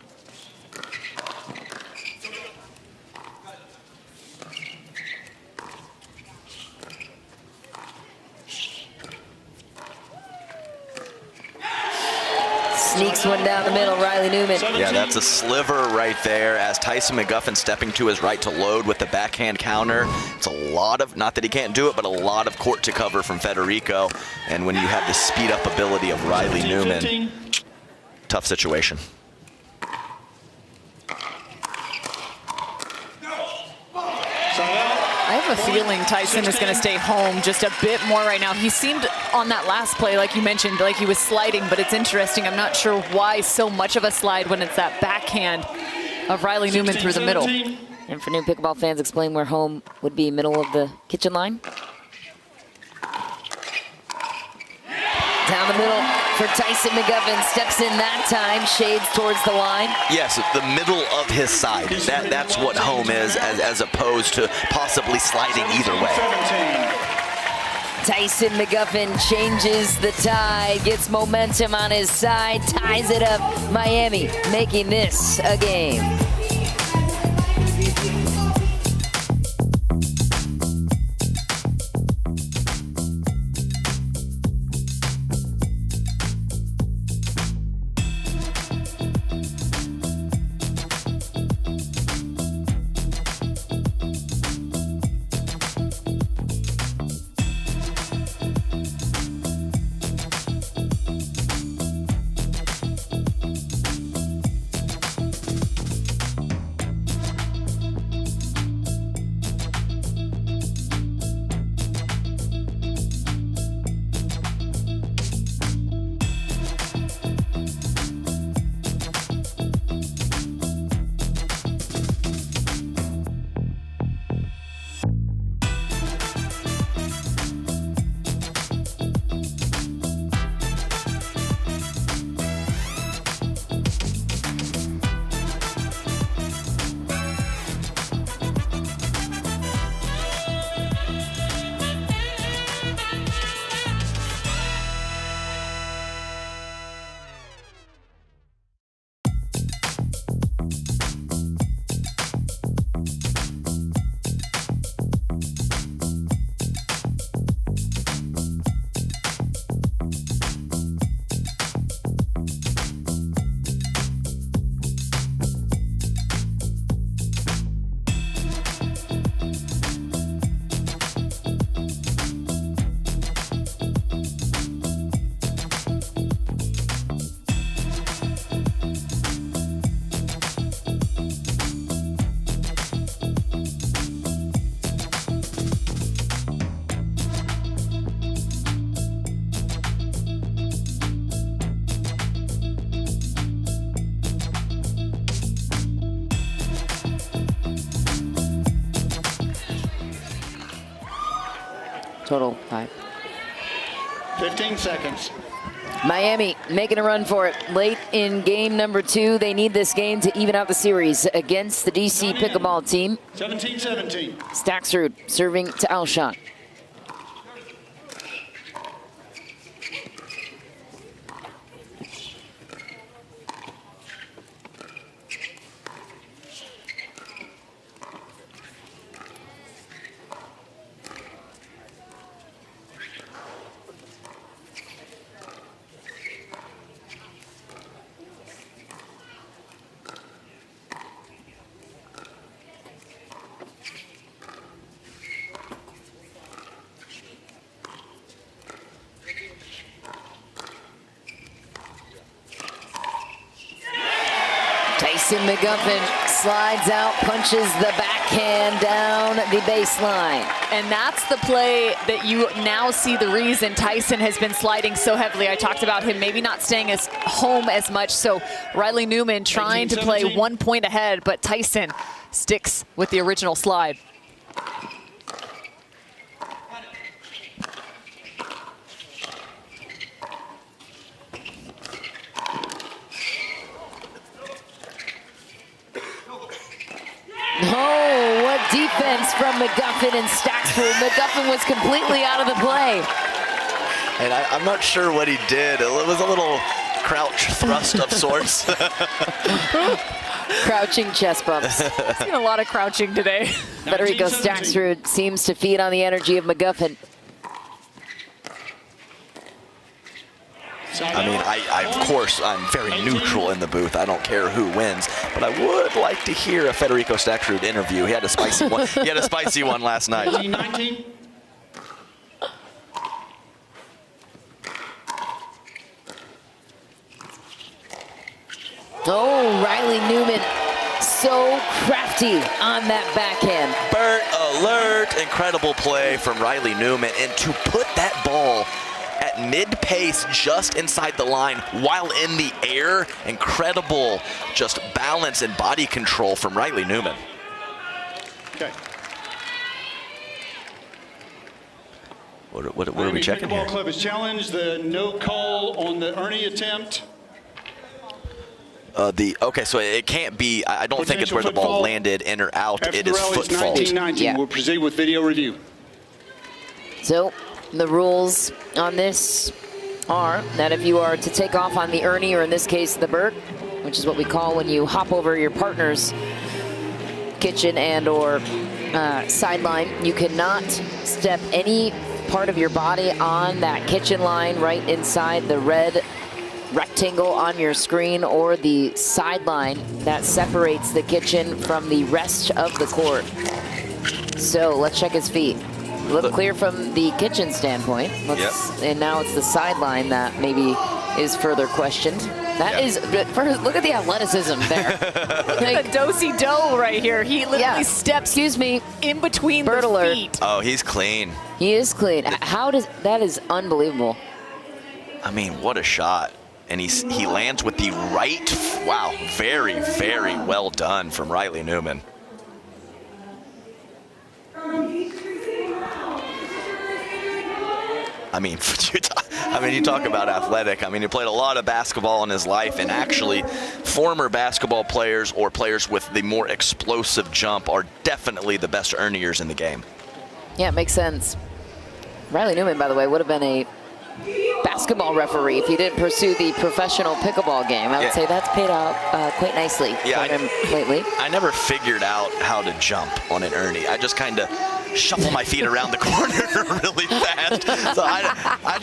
Sneaks one down the middle, Riley Newman. Yeah, that's a sliver right there as Tyson McGuffin stepping to his right to load with the backhand counter. It's a lot of, not that he can't do it, but a lot of court to cover from Federico. And when you have the speed up ability of Riley Newman, tough situation. I have a feeling Tyson is going to stay home just a bit more right now. He seemed on that last play, like you mentioned, like he was sliding, but it's interesting. I'm not sure why so much of a slide when it's that backhand of Riley Newman through the middle. And for new pickleball fans, explain where home would be, middle of the kitchen line. Down the middle for Tyson McGuffin, steps in that time, shades towards the line. Yes, the middle of his side. That's what home is, as opposed to possibly sliding either way. 17. Tyson McGuffin changes the tide, gets momentum on his side, ties it up. Miami making this a game. Total 5. 15 seconds. Miami making a run for it late in game number 2. They need this game to even out the series against the DC Pickleball team. 17-17. Staksrud serving to Alshon. McGuffin slides out, punches the backhand down the baseline. And that's the play that you now see the reason Tyson has been sliding so heavily. I talked about him maybe not staying as home as much. So Riley Newman trying to play 1 point ahead, but Tyson sticks with the original slide. Oh, what defense from McGuffin and Staksrud. McGuffin was completely out of the play. And I'm not sure what he did. It was a little crouch thrust of sorts. Crouching chest bumps. Seen a lot of crouching today. Federico Staksrud seems to feed on the energy of McGuffin. I mean, of course, I'm very neutral in the booth. I don't care who wins, but I would like to hear a Federico Staksrud interview. He had a spicy one. He had a spicy one last night. 19. Oh, Riley Newman, so crafty on that backhand. Burt alert! Incredible play from Riley Newman, and to put that ball at mid-pace just inside the line while in the air, incredible just balance and body control from Riley Newman. Okay. What are we checking here? Pickleball Club has challenged the no call on the Ernie attempt. Okay, so it can't be, I don't think it's where the ball landed in or out. After it the is rally, foot fault. 19-19. Yeah. We'll proceed with video review. So the rules on this are that if you are to take off on the Ernie, or in this case the Burt, which is what we call when you hop over your partner's kitchen and or sideline, you cannot step any part of your body on that kitchen line right inside the red rectangle on your screen or the sideline that separates the kitchen from the rest of the court. So let's check his feet. Look clear from the kitchen standpoint. And now it's the sideline that maybe is further questioned. That is, look at the athleticism there. Look at the do-si-do right here. He literally steps in between the feet. Oh, he's clean. He is clean. That is unbelievable. I mean, what a shot. And he lands with the right, wow, very, very well done from Riley Newman. I mean, you talk about athletic. I mean, he played a lot of basketball in his life, and actually former basketball players or players with the more explosive jump are definitely the best earners in the game. Yeah, it makes sense. Riley Newman, by the way, would have been a basketball referee if he didn't pursue the professional pickleball game. I would say that's paid out quite nicely for him lately. I never figured out how to jump on an Ernie. I just kind of shuffle my feet around the corner really fast. So I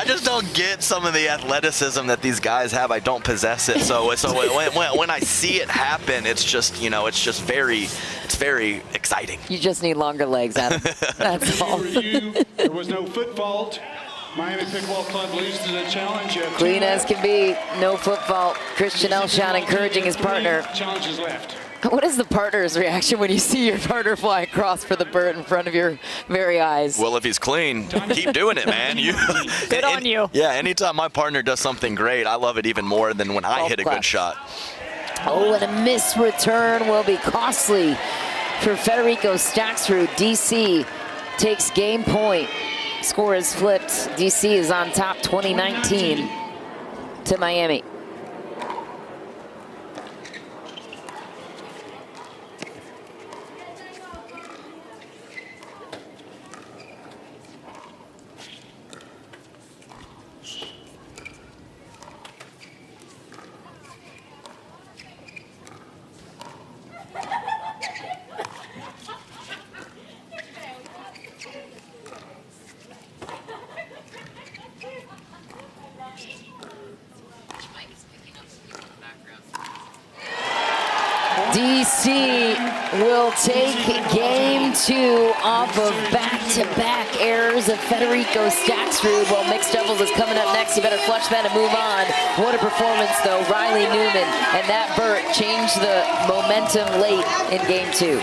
just don't get some of the athleticism that these guys have. I don't possess it. So when I see it happen, it's just, it's very exciting. You just need longer legs, Adam. That's all. There was no foot fault. Miami Pickleball Club leads to the challenge. Clean as can be, no foot fault. Christian Alshon encouraging his partner. Challenges left. What is the partner's reaction when you see your partner fly across for the Burt in front of your very eyes? Well, if he's clean, keep doing it, man. Good on you. Yeah, anytime my partner does something great, I love it even more than when I hit a good shot. Oh, and a missed return will be costly for Federico Staksrud. DC takes game point. Score is flipped. DC is on top 2019 to Miami. DC will take game 2 off of back-to-back errors of Federico Staksrud. While mixed doubles is coming up next. You better flush that and move on. What a performance, though. Riley Newman and that Burt changed the momentum late in game 2.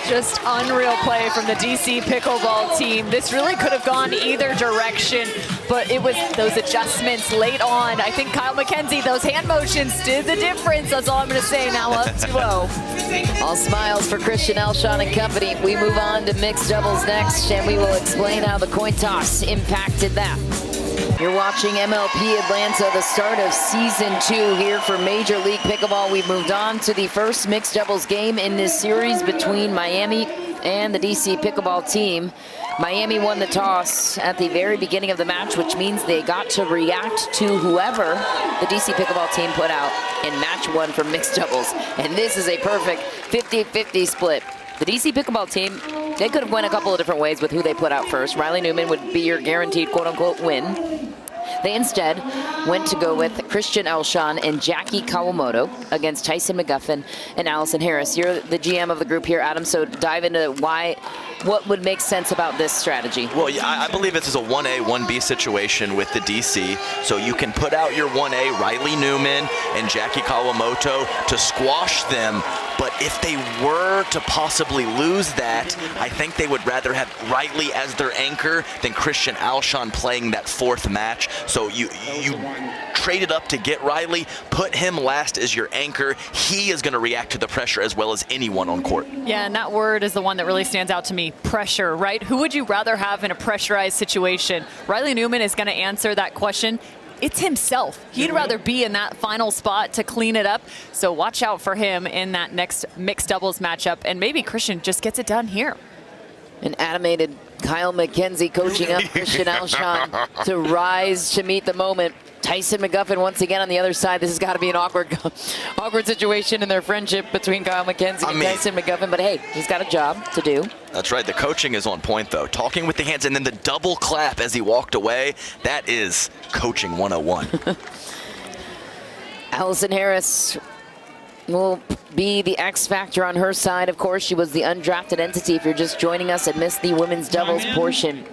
Just unreal play from the DC Pickleball team. This really could have gone either direction, but it was those adjustments late on. I think Kyle McKenzie, those hand motions did the difference. That's all I'm going to say. Now up 2-0. All smiles for Christian Alshon and company. We move on to mixed doubles next, and we will explain how the coin toss impacted that. You're watching MLP Atlanta, the start of season 2 here for Major League Pickleball. We've moved on to the first mixed doubles game in this series between Miami and the DC Pickleball team. Miami won the toss at the very beginning of the match, which means they got to react to whoever the DC Pickleball team put out in match 1 for mixed doubles. And this is a perfect 50-50 split. The DC Pickleball team, they could have went a couple of different ways with who they put out first. Riley Newman would be your guaranteed quote-unquote win. They instead went to go with Christian Alshon and Jackie Kawamoto against Tyson McGuffin and Allison Harris. You're the GM of the group here, Adam, so dive into what would make sense about this strategy. Well, yeah, I believe this is a 1A, 1B situation with the DC. So you can put out your 1A, Riley Newman and Jackie Kawamoto, to squash them. But if they were to possibly lose that, I think they would rather have Riley as their anchor than Christian Alshon playing that 4th match. So you traded up to get Riley, put him last as your anchor. He is going to react to the pressure as well as anyone on court. Yeah, and that word is the one that really stands out to me, pressure, right? Who would you rather have in a pressurized situation? Riley Newman is going to answer that question. It's himself. He'd rather be in that final spot to clean it up. So watch out for him in that next mixed doubles matchup. And maybe Christian just gets it done here. An animated Kyle McKenzie coaching up Christian Alshon to rise to meet the moment. Tyson McGuffin once again on the other side. This has got to be an awkward situation in their friendship between Kyle McKenzie and Tyson McGuffin. But hey, he's got a job to do. That's right. The coaching is on point, though. Talking with the hands and then the double clap as he walked away. That is coaching 101. Allison Harris will be the X factor on her side. Of course, she was the undrafted entity. If you're just joining us and missed the women's doubles portion,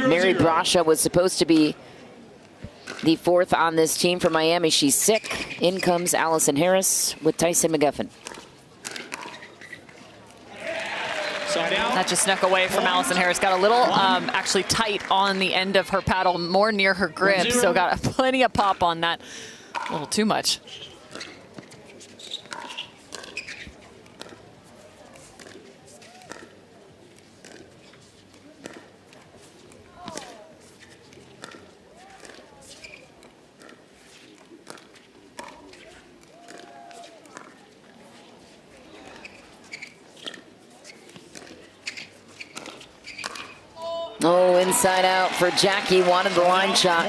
Mary Brasha was supposed to be the 4th on this team for Miami. She's sick. In comes Allison Harris with Tyson McGuffin. That just snuck away from Allison Harris. Got a little actually tight on the end of her paddle, more near her grip, so got plenty of pop on that. A little too much. Oh, inside out for Jackie, wanted the line shot.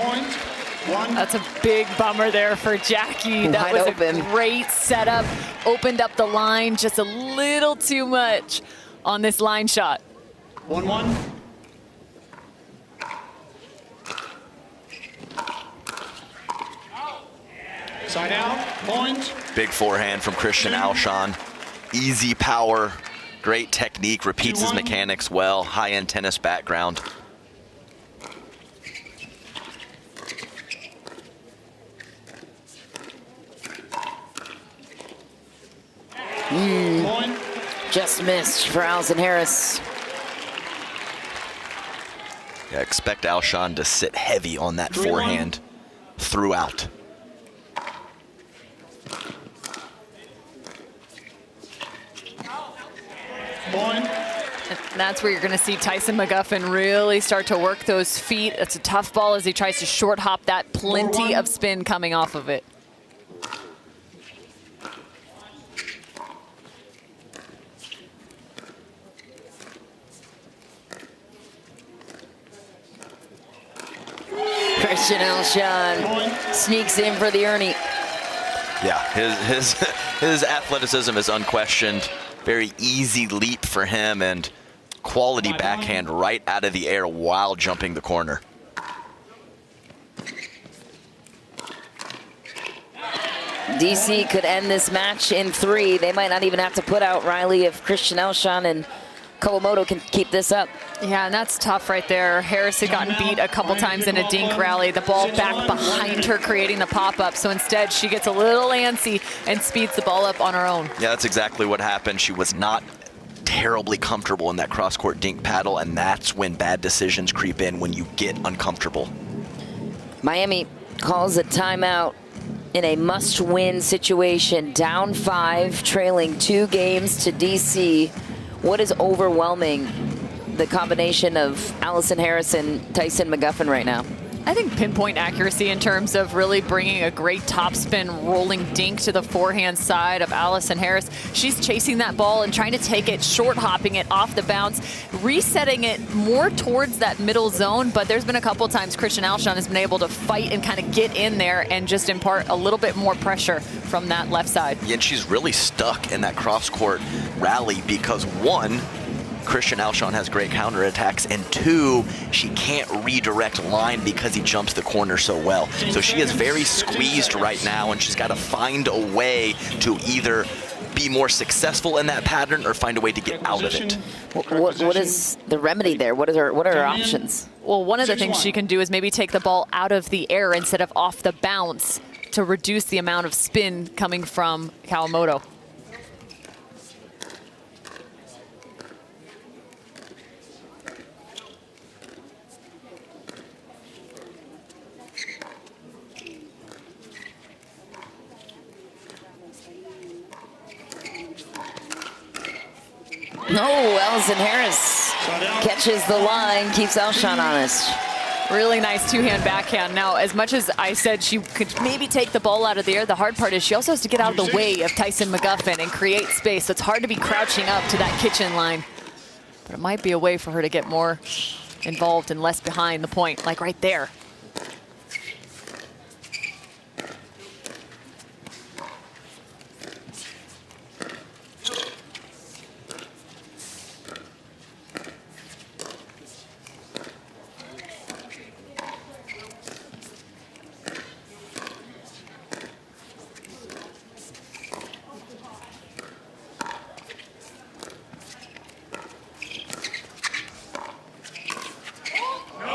That's a big bummer there for Jackie. That was a great setup. Opened up the line just a little too much on this line shot. 1-1. Side out, point. Big forehand from Christian Alshon. Easy power. Great technique, repeats his mechanics well, high-end tennis background. Just missed for Allison Harris. Yeah, expect Alshon to sit heavy on that forehand throughout. And that's where you're going to see Tyson McGuffin really start to work those feet. It's a tough ball as he tries to short hop that. Plenty of spin coming off of it. Christian Alshon sneaks in for the Ernie. Yeah, his athleticism is unquestioned. Very easy leap for him and quality backhand right out of the air while jumping the corner. DC could end this match in 3. They might not even have to put out Riley if Christian Alshon and Kawamoto can keep this up. Yeah, and that's tough right there. Harris had gotten beat a couple times in a dink rally. The ball back behind her, creating the pop-up. So instead, she gets a little antsy and speeds the ball up on her own. Yeah, that's exactly what happened. She was not terribly comfortable in that cross-court dink paddle, and that's when bad decisions creep in, when you get uncomfortable. Miami calls a timeout in a must-win situation. Down 5, trailing 2 games to DC. What is overwhelming the combination of Allison Harris and Tyson McGuffin right now? I think pinpoint accuracy in terms of really bringing a great topspin rolling dink to the forehand side of Allison Harris. She's chasing that ball and trying to take it, short hopping it off the bounce, resetting it more towards that middle zone. But there's been a couple times Christian Alshon has been able to fight and kind of get in there and just impart a little bit more pressure from that left side. Yeah, and she's really stuck in that cross-court rally because, one, Christian Alshon has great counterattacks, and 2, she can't redirect line because he jumps the corner so well. So she is very squeezed right now, and she's got to find a way to either be more successful in that pattern or find a way to get out of it. What is the remedy there? What are her options? Well, one of the things she can do is maybe take the ball out of the air instead of off the bounce to reduce the amount of spin coming from Kawamoto. No, Allison Harris catches the line, keeps Alshon honest. Really nice two-hand backhand. Now, as much as I said she could maybe take the ball out of the air, the hard part is she also has to get out of the way of Tyson McGuffin and create space. So it's hard to be crouching up to that kitchen line. But it might be a way for her to get more involved and less behind the point, like right there.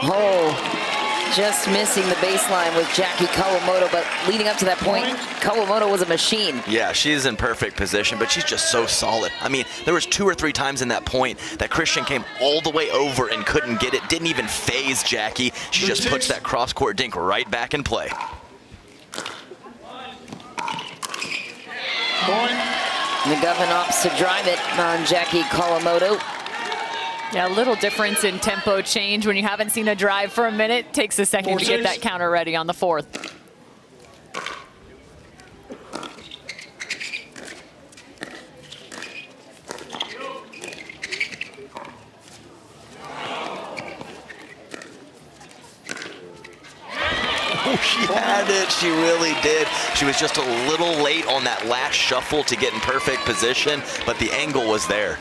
Oh, just missing the baseline with Jackie Kawamoto, but leading up to that point, Kawamoto was a machine. Yeah, she's in perfect position, but she's just so solid. I mean, there was 2 or 3 times in that point that Christian came all the way over and couldn't get it, didn't even phase Jackie. She just puts that cross-court dink right back in play. McGuffin opts to drive it on Jackie Kawamoto. Yeah, a little difference in tempo change when you haven't seen a drive for a minute. Takes a second to get that counter ready on the 4th. Oh, she had it. She really did. She was just a little late on that last shuffle to get in perfect position, but the angle was there.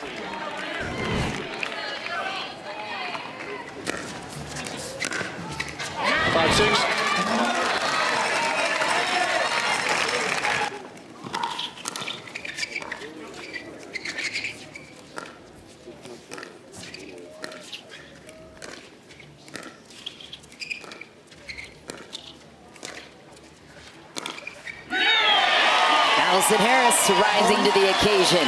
Allison Harris rising to the occasion.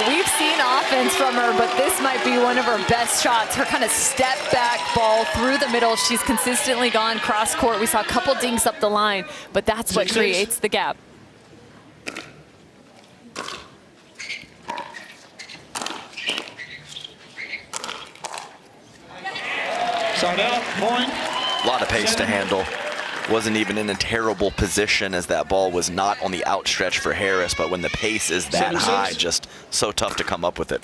We've seen offense from her, but this might be one of her best shots. Her kind of step back ball through the middle. She's consistently gone cross court. We saw a couple dinks up the line, but that's what creates the gap. Point. A lot of pace to handle. Wasn't even in a terrible position as that ball was not on the outstretch for Harris, but when the pace is that 7-6. high, just so tough to come up with it.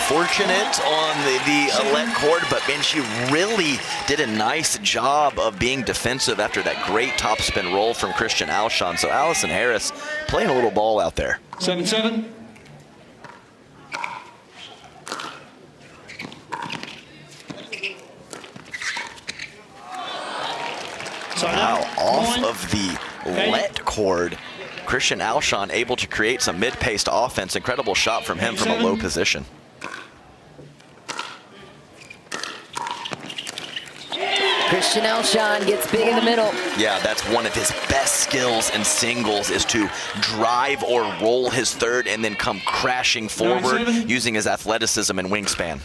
Fortunate on the Alette cord, but man, she really did a nice job of being defensive after that great topspin roll from Christian Alshon. So Allison Harris playing a little ball out there. 7-7. Wow, off of the Alette cord. Christian Alshon able to create some mid-paced offense. Incredible shot from him from a low position. Christian Alshon gets big in the middle. Yeah, that's one of his best skills in singles, is to drive or roll his third and then come crashing forward using his athleticism and wingspan.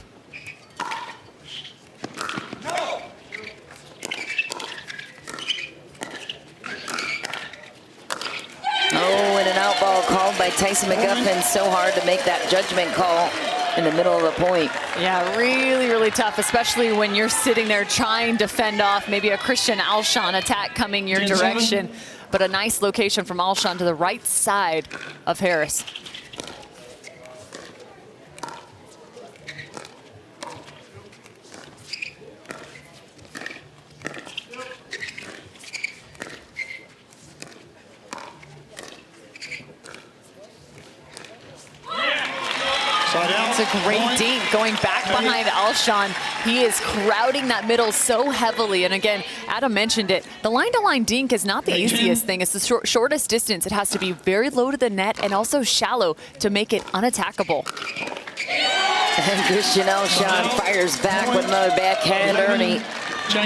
Oh, and an out ball called by Tyson McGuffin. So hard to make that judgment call in the middle of the point. Yeah, really, really tough, especially when you're sitting there trying to fend off maybe a Christian Alshon attack coming your direction. But a nice location from Alshon to the right side of Harris. It's a great dink going back behind Alshon. He is crowding that middle so heavily. And again, Adam mentioned it. The line-to-line dink is not the easiest thing. It's the shortest distance. It has to be very low to the net and also shallow to make it unattackable. And Christian Alshon fires back with another backhand Ernie.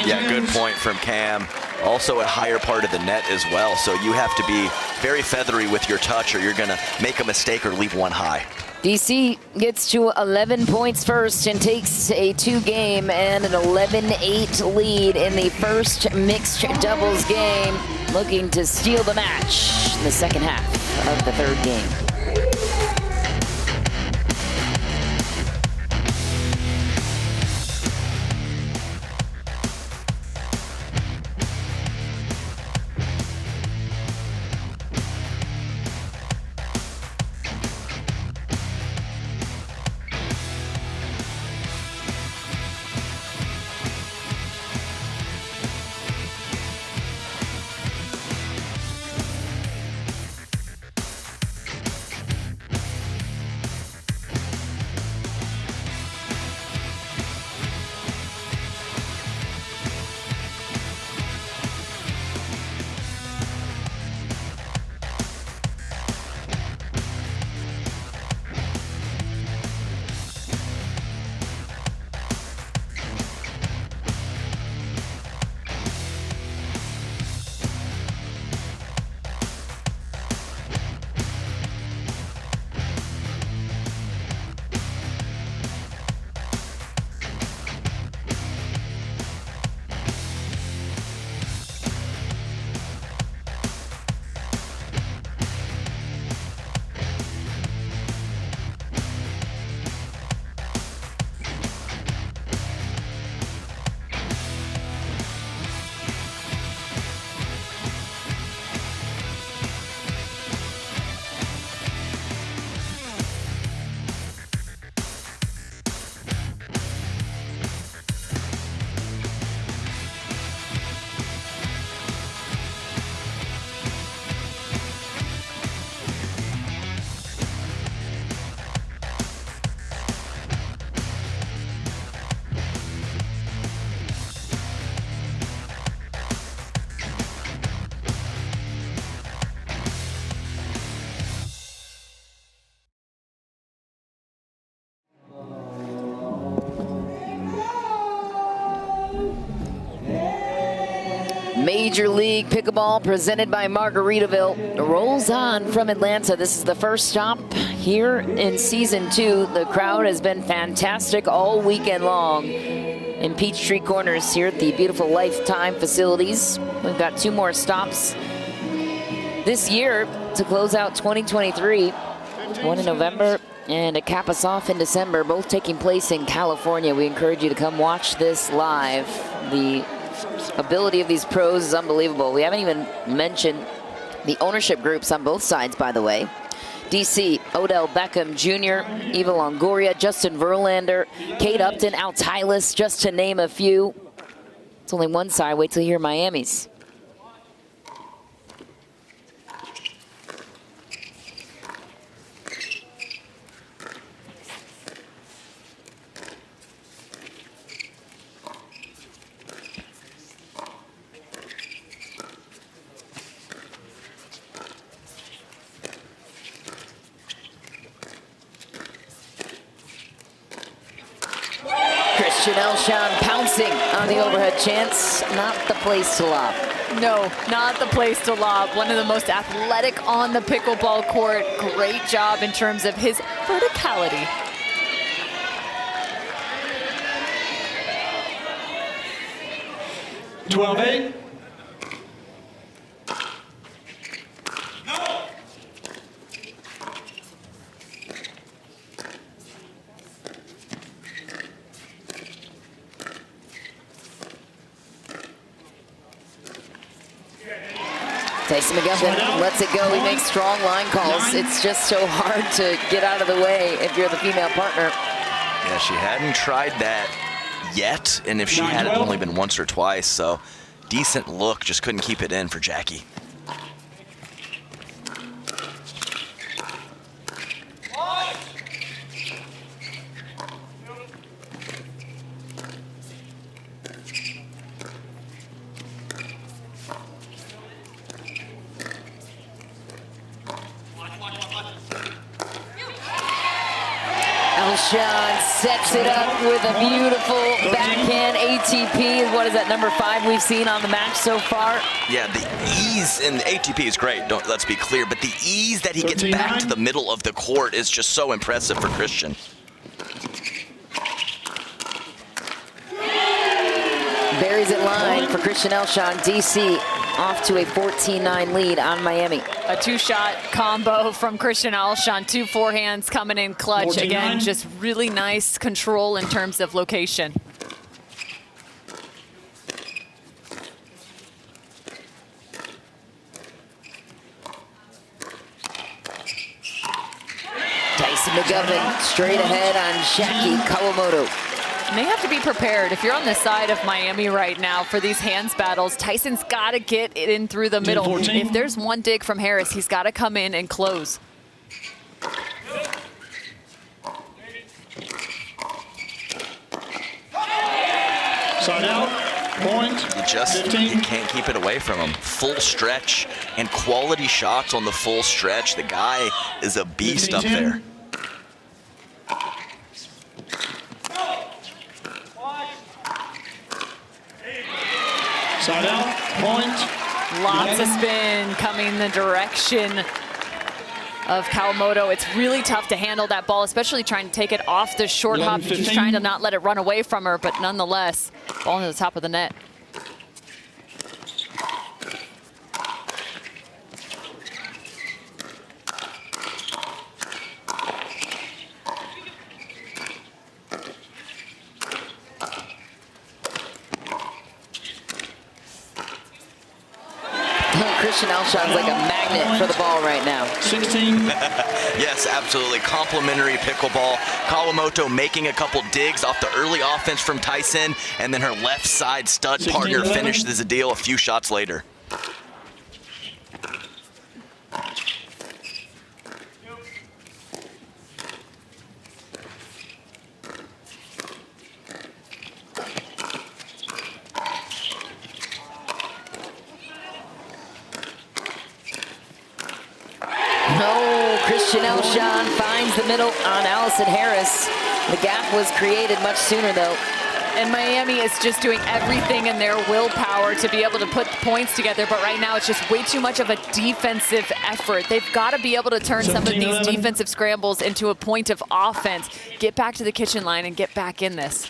Yeah, good point from Cam. Also a higher part of the net as well. So you have to be very feathery with your touch or you're going to make a mistake or leave one high. DC gets to 11 points first and takes a 2-game and an 11-8 lead in the first mixed doubles game, looking to steal the match in the second half of the third game. Major League Pickleball presented by Margaritaville rolls on from Atlanta. This is the first stop here in season 2. The crowd has been fantastic all weekend long in Peachtree Corners here at the beautiful Lifetime facilities. We've got 2 more stops this year to close out 2023. One in November and to cap us off in December, both taking place in California. We encourage you to come watch this live. The ability of these pros is unbelievable. We haven't even mentioned the ownership groups on both sides, by the way. DC, Odell Beckham Jr., Eva Longoria, Justin Verlander, Kate Upton, Al Tylis, just to name a few. It's only one side. Wait till you hear Miami's. Christian Elshon pouncing on the overhead chance. Not the place to lob. No, not the place to lob. One of the most athletic on the pickleball court. Great job in terms of his verticality. $12-8. Tyson McGuffin lets it go. He makes strong line calls. It's just so hard to get out of the way if you're the female partner. Yeah, she hadn't tried that yet, and if she had, it only been once or twice, so decent look, just couldn't keep it in for Jackie. Elshon sets it up with a beautiful backhand ATP. What is that, number 5 we've seen on the match so far? Yeah, the ease in the ATP is great, let's be clear, but the ease that he gets back to the middle of the court is just so impressive for Christian. Buries it line for Christian Elshon. DC off to a 14-9 lead on Miami. A two-shot combo from Christian Elshon. 2 forehands coming in clutch. Again, just really nice control in terms of location. Tyson McGuffin straight ahead on Jackie Kawamoto. And they have to be prepared. If you're on the side of Miami right now for these hands battles, Tyson's got to get it in through the middle. If there's one dig from Harris, he's got to come in and close. Side out, point. You can't keep it away from him. Full stretch and quality shots on the full stretch. The guy is a beast up there. Side out, point. Lots of spin coming in the direction of Kawamoto. It's really tough to handle that ball, especially trying to take it off the short hop. She's trying to not let it run away from her, but nonetheless, ball into the top of the net. Christian Elshon's like a magnet for the ball right now. 16. Yes, absolutely. Complimentary pickleball. Kawamoto making a couple digs off the early offense from Tyson, and then her left side stud partner finishes the deal a few shots later. Christian Elshon finds the middle on Allison Harris. The gap was created much sooner, though. And Miami is just doing everything in their willpower to be able to put points together, but right now it's just way too much of a defensive effort. They've got to be able to turn some of these defensive scrambles into a point of offense. Get back to the kitchen line and get back in this.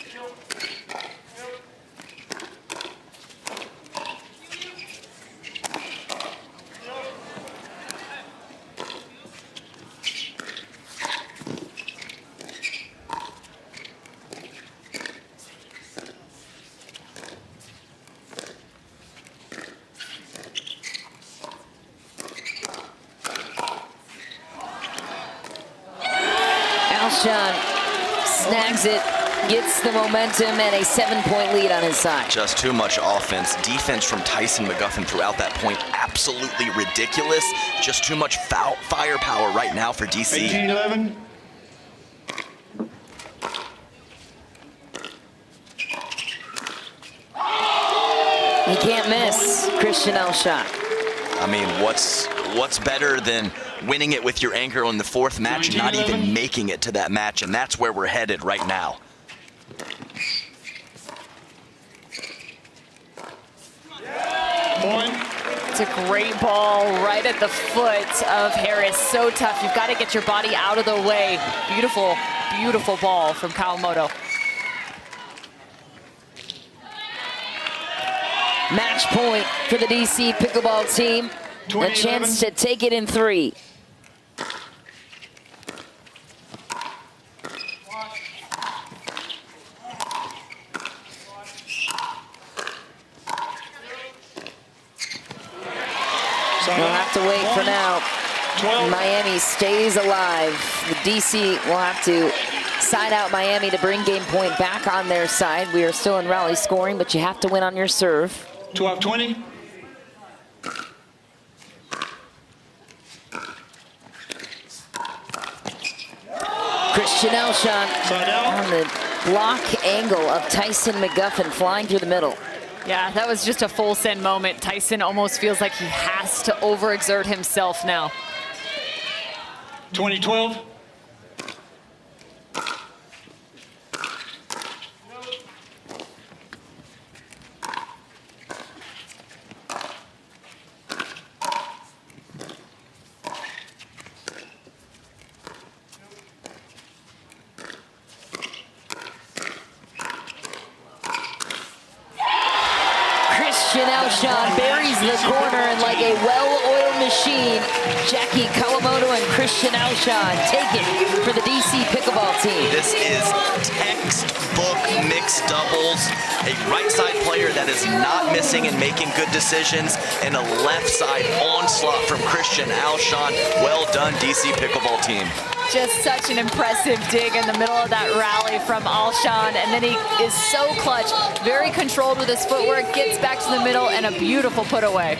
Alshon snags it, gets the momentum, and a 7-point lead on his side. Just too much offense. Defense from Tyson McGuffin throughout that point, absolutely ridiculous. Just too much firepower right now for DC. 18-11. He can't miss, Christian Alshon. I mean, what's better than winning it with your anchor in the fourth match and not even making it to that match, and that's where we're headed right now. Point. It's a great ball right at the foot of Harris. So tough. You've got to get your body out of the way. Beautiful, beautiful ball from Kawamoto. Match point for the DC Pickleball team. A chance to take it in 3. We'll have to wait for now. Miami stays alive. The DC will have to side out Miami to bring game point back on their side. We are still in rally scoring, but you have to win on your serve. 12-20. Christian Alshon on the block angle of Tyson McGuffin flying through the middle. Yeah, that was just a full send moment. Tyson almost feels like he has to overexert himself now. 20-12. Christian Alshon buries the corner, and like a well-oiled machine, Jackie Kawamoto and Christian Alshon take it for the DC Pickleball team. This is textbook mixed doubles. A right side player that is not missing and making good decisions, and a left side onslaught from Christian Alshon. Well done, DC Pickleball team. Just such an impressive dig in the middle of that rally from Alshon, and then he is so clutch, very controlled with his footwork, gets back to the middle, and a beautiful put away.